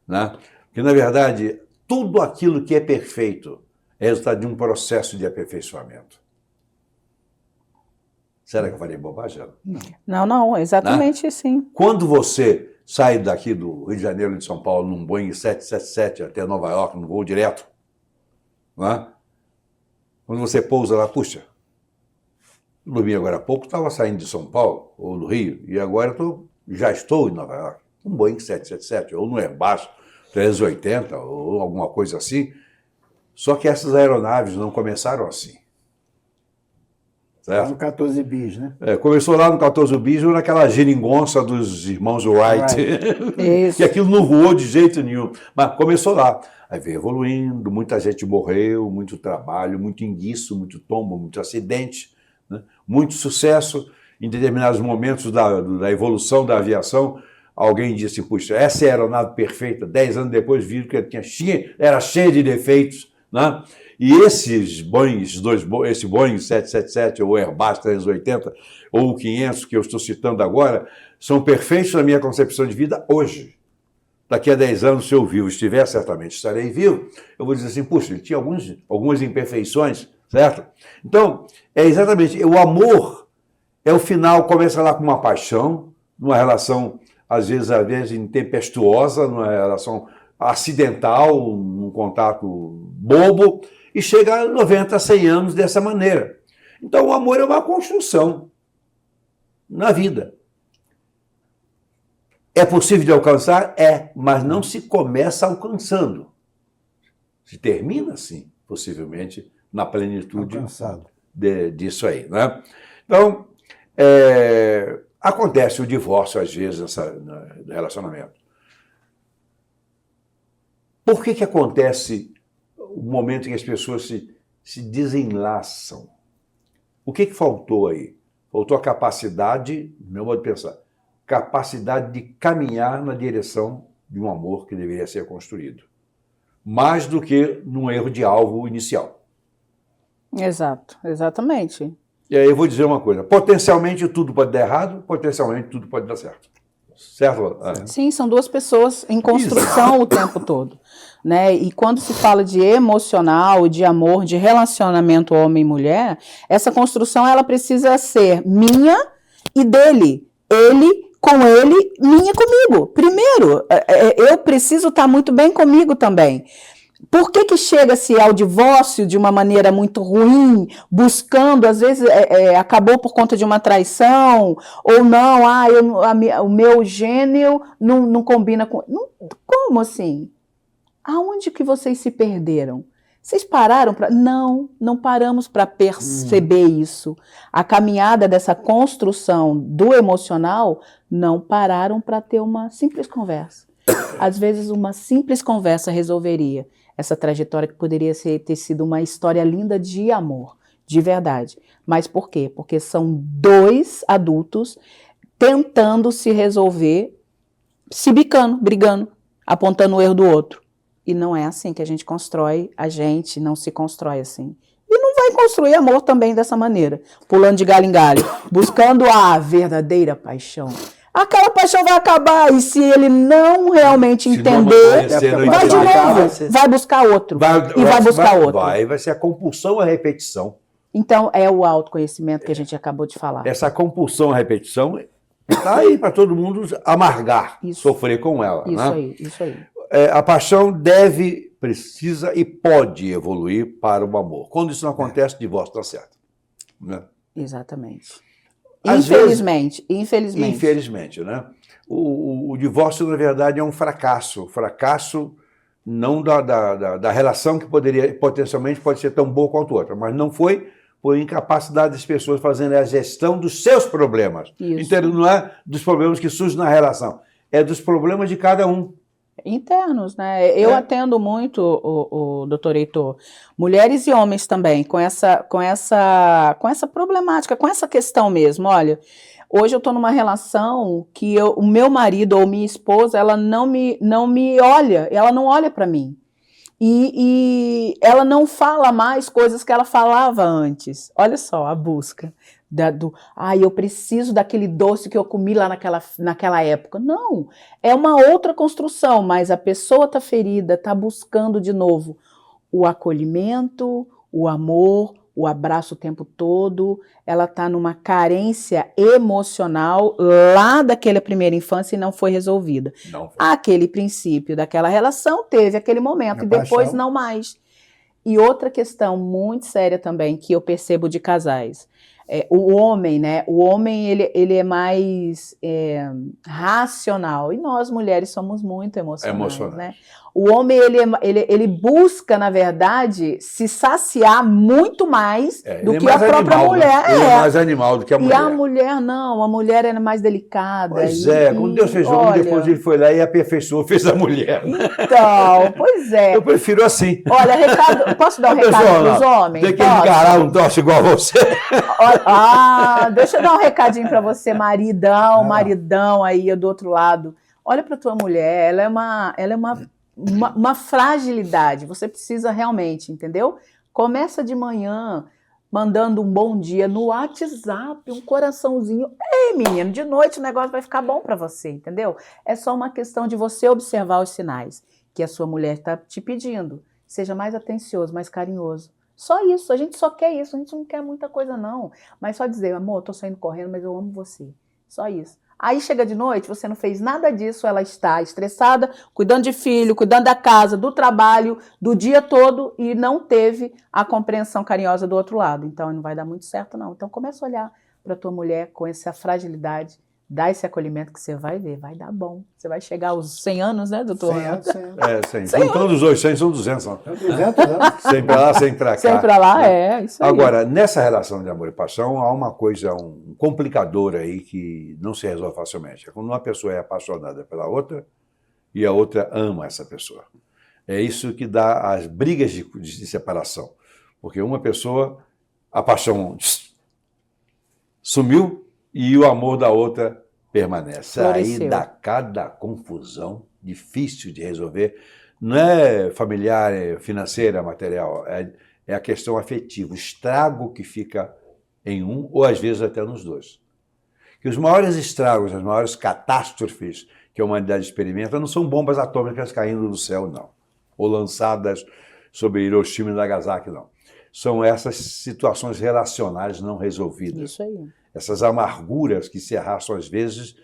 Né? Porque, na verdade, tudo aquilo que é perfeito é resultado de um processo de aperfeiçoamento. Será que eu falei bobagem? Não, exatamente sim. Quando você sai daqui do Rio de Janeiro de São Paulo num Boeing 777 até Nova York, num voo direto, né? Quando você pousa lá, puxa, eu dormi agora há pouco, estava saindo de São Paulo ou do Rio, e agora já estou em Nova York. Um Boeing 777 ou no Airbus 380 ou alguma coisa assim. Só que essas aeronaves não começaram assim. Certo? No 14 bis, né? Começou lá no 14 bis, naquela geringonça dos irmãos Wright. Isso. E aquilo não voou de jeito nenhum. Mas começou lá. Aí veio evoluindo, muita gente morreu, muito trabalho, muito enguiço, muito tombo, muito acidente, né? Muito sucesso. Em determinados momentos da evolução da aviação, alguém disse, puxa, essa é a aeronave perfeita. 10 anos depois viram que era cheia de defeitos, né? E esse Boeing 777 ou Airbus 380 ou o 500 que eu estou citando agora são perfeitos na minha concepção de vida hoje. Daqui a 10 anos, se eu vivo estiver, certamente estarei vivo, eu vou dizer assim, puxa, ele tinha algumas imperfeições, certo? Então, é exatamente, o amor é o final, começa lá com uma paixão, numa relação, às vezes intempestuosa, numa relação acidental, num contato bobo, e chega a 90, 100 anos dessa maneira. Então, o amor é uma construção na vida. É possível de alcançar? É, mas não se começa alcançando. Se termina, sim, possivelmente, na plenitude disso aí, né? Então, acontece o divórcio, às vezes, no relacionamento. Por que acontece o momento em que as pessoas se desenlaçam? O que faltou aí? Faltou a capacidade, no meu modo de pensar, capacidade de caminhar na direção de um amor que deveria ser construído. Mais do que num erro de alvo inicial. Exato, exatamente. E aí eu vou dizer uma coisa, potencialmente tudo pode dar errado, potencialmente tudo pode dar certo. Certo? Sim, são duas pessoas em construção o tempo todo, né? E quando se fala de emocional, de amor, de relacionamento homem e mulher, essa construção ela precisa ser minha e dele. Ele com ele, minha comigo. Primeiro, eu preciso estar muito bem comigo também. Por que chega-se ao divórcio de uma maneira muito ruim, buscando, às vezes acabou por conta de uma traição, ou não, o meu gênio não combina com... Não, como assim? Aonde que vocês se perderam? Vocês pararam para... Não paramos para perceber isso. A caminhada dessa construção do emocional, não pararam para ter uma simples conversa. Às vezes uma simples conversa resolveria essa trajetória que poderia ter sido uma história linda de amor, de verdade. Mas por quê? Porque são dois adultos tentando se resolver, se bicando, brigando, apontando o erro do outro. E não é assim que a gente constrói, a gente não se constrói assim. E não vai construir amor também dessa maneira, pulando de galho em galho, buscando a verdadeira paixão. Aquela paixão vai acabar, e se ele não realmente entender, vai de novo, vai buscar outro, vai buscar outro. Vai ser a compulsão à repetição. Então, é o autoconhecimento que a gente acabou de falar. Essa compulsão à repetição está aí para todo mundo amargar, sofrer com ela. Isso aí. A paixão precisa e pode evoluir para o amor. Quando isso não acontece, o divórcio está certo. Né? Exatamente. Infelizmente, né? O divórcio, na verdade, é um fracasso. Fracasso não da relação que potencialmente pode ser tão boa quanto outra, mas não foi por incapacidade das pessoas fazerem a gestão dos seus problemas. Então, não é dos problemas que surgem na relação, é dos problemas de cada um. Internos, né? Eu atendo muito, o doutor Heitor, mulheres e homens também, com essa problemática, com essa questão mesmo. Olha, hoje eu estou numa relação que o meu marido ou minha esposa, ela não me olha, ela não olha para mim. E ela não fala mais coisas que ela falava antes. Olha só a busca eu preciso daquele doce que eu comi lá naquela época. Não, é uma outra construção, mas a pessoa está ferida, está buscando de novo o acolhimento, o amor, o abraço o tempo todo, ela está numa carência emocional lá daquela primeira infância e não foi resolvida. Não. Aquele princípio daquela relação teve aquele momento e depois não mais. E outra questão muito séria também que eu percebo de casais, o homem, né? O homem ele é mais racional e nós mulheres somos muito emocionais, né? O homem ele busca, na verdade, se saciar muito mais do que a própria mulher. Né? Ele é mais animal do que a mulher. E a mulher não, a mulher é mais delicada. Pois quando Deus fez o homem, depois ele foi lá e aperfeiçoou, fez a mulher. Então, pois é. Eu prefiro assim. Olha, posso dar um recado para os homens? Tem que encarar um troço igual a você. Deixa eu dar um recadinho para você, maridão aí do outro lado. Olha para tua mulher, ela é uma fragilidade, você precisa realmente, entendeu? Começa de manhã mandando um bom dia no WhatsApp, um coraçãozinho. Ei, menino, de noite o negócio vai ficar bom para você, entendeu? É só uma questão de você observar os sinais que a sua mulher está te pedindo. Seja mais atencioso, mais carinhoso. Só isso, a gente só quer isso, a gente não quer muita coisa não. Mas só dizer, amor, eu tô saindo correndo, mas eu amo você. Só isso. Aí chega de noite, você não fez nada disso, ela está estressada, cuidando de filho, cuidando da casa, do trabalho, do dia todo e não teve a compreensão carinhosa do outro lado. Então não vai dar muito certo não. Então começa a olhar para tua mulher com essa fragilidade, dá esse acolhimento que você vai ver, vai dar bom. Você vai chegar aos 100 anos, né, doutor? 100 anos. 100. Juntando os dois 100 são 200. Não? 200 anos. 100 para lá, 100 para cá. 100 para lá, isso aí. Agora, nessa relação de amor e paixão, há uma coisa, um complicador aí que não se resolve facilmente. É quando uma pessoa é apaixonada pela outra e a outra ama essa pessoa. É isso que dá as brigas de separação. Porque uma pessoa, a paixão sumiu e o amor da outra permanece. Floresceu. Aí dá cada confusão, difícil de resolver. Não é familiar, é financeira, material, é a questão afetiva, o estrago que fica em um, ou às vezes até nos dois. Que os maiores estragos, as maiores catástrofes que a humanidade experimenta não são bombas atômicas caindo do céu, não. Ou lançadas sobre Hiroshima e Nagasaki, não. São essas situações relacionais não resolvidas. Isso aí. Essas amarguras que se arrastam às vezes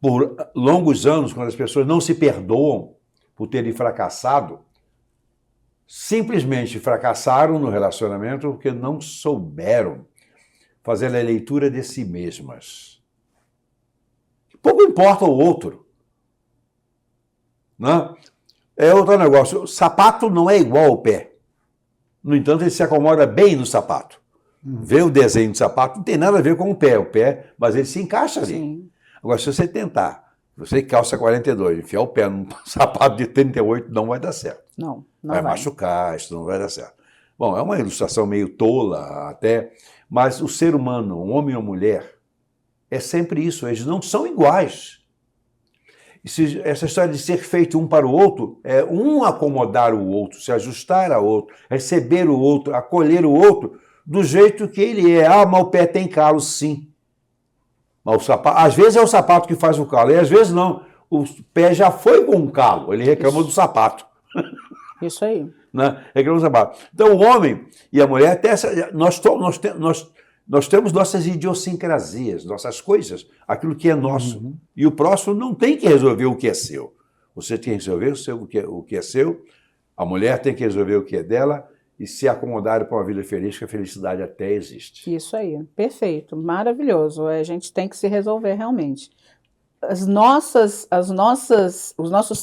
por longos anos, quando as pessoas não se perdoam por terem fracassado, simplesmente fracassaram no relacionamento porque não souberam fazer a leitura de si mesmas. Pouco importa o outro. Né? É outro negócio. O sapato não é igual ao pé. No entanto, ele se acomoda bem no sapato. Vê o desenho do sapato, não tem nada a ver com o pé, mas ele se encaixa ali. Sim. Agora, se você tentar, você calça 42, enfiar o pé num sapato de 38, não vai dar certo. Não vai machucar, isso não vai dar certo. Bom, é uma ilustração meio tola até, mas o ser humano, um homem ou mulher, é sempre isso, eles não são iguais. Essa história de ser feito um para o outro, é um acomodar o outro, se ajustar ao outro, receber o outro, acolher o outro, do jeito que ele é. Mas o pé tem calo, sim. Mas o sapato, às vezes é o sapato que faz o calo, e às vezes não. O pé já foi com um calo, ele reclama do sapato. Isso aí. Né? Reclama do sapato. Então o homem e a mulher, até nós temos nossas idiosincrasias, nossas coisas, aquilo que é nosso. E o próximo não tem que resolver o que é seu. Você tem que resolver o que é seu, a mulher tem que resolver o que é dela, e se acomodar para uma vida feliz, que a felicidade até existe. Isso aí, perfeito, maravilhoso. A gente tem que se resolver realmente. Os nossos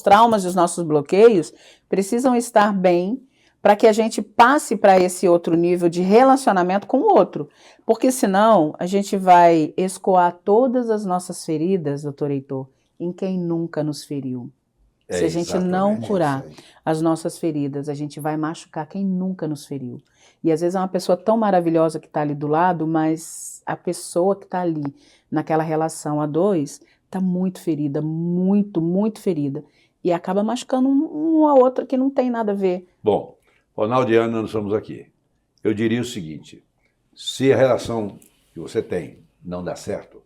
traumas e os nossos bloqueios precisam estar bem para que a gente passe para esse outro nível de relacionamento com o outro. Porque senão a gente vai escoar todas as nossas feridas, doutor Heitor, em quem nunca nos feriu. Se a gente não curar as nossas feridas, a gente vai machucar quem nunca nos feriu. E às vezes é uma pessoa tão maravilhosa que está ali do lado, mas a pessoa que está ali naquela relação a dois está muito ferida, muito, muito ferida. E acaba machucando um a outra que não tem nada a ver. Bom, Ronaldo e Ana, nós estamos aqui. Eu diria o seguinte, se a relação que você tem não dá certo,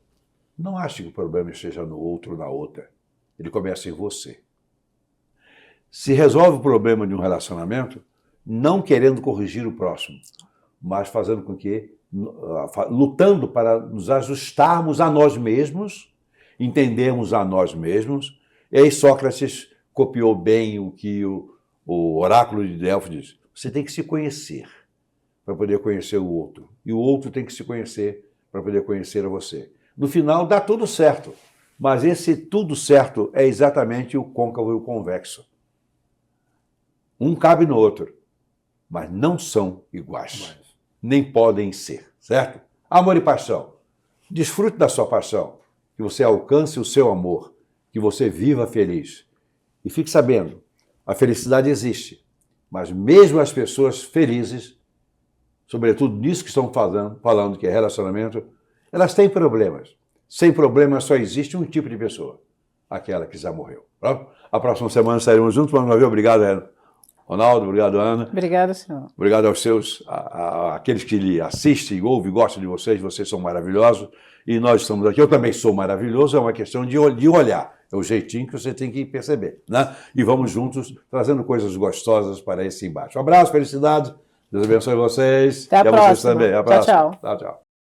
não ache que o problema esteja no outro ou na outra. Ele começa em você. Se resolve o problema de um relacionamento, não querendo corrigir o próximo, mas fazendo com que, lutando para nos ajustarmos a nós mesmos, entendermos a nós mesmos. E aí Sócrates copiou bem o que o oráculo de Delfos diz. Você tem que se conhecer para poder conhecer o outro. E o outro tem que se conhecer para poder conhecer a você. No final, dá tudo certo. Mas esse tudo certo é exatamente o côncavo e o convexo. Um cabe no outro, mas não são iguais. Nem podem ser, certo? Amor e paixão. Desfrute da sua paixão, que você alcance o seu amor, que você viva feliz. E fique sabendo, a felicidade existe, mas mesmo as pessoas felizes, sobretudo nisso que estão falando que é relacionamento, elas têm problemas. Sem problemas só existe um tipo de pessoa, aquela que já morreu. Pronto? A próxima semana estaremos juntos, mais uma vez, obrigado, Ronaldo, obrigado, Ana. Obrigada, senhor. Obrigado aos seus, aqueles que lhe assistem, ouvem, gostam de vocês são maravilhosos. E nós estamos aqui, eu também sou maravilhoso, é uma questão de olhar, é o jeitinho que você tem que perceber, né? E vamos juntos trazendo coisas gostosas para esse embate. Um abraço, felicidade, Deus abençoe vocês. Até a próxima. Vocês também. Tchau, tchau. Tchau, tchau.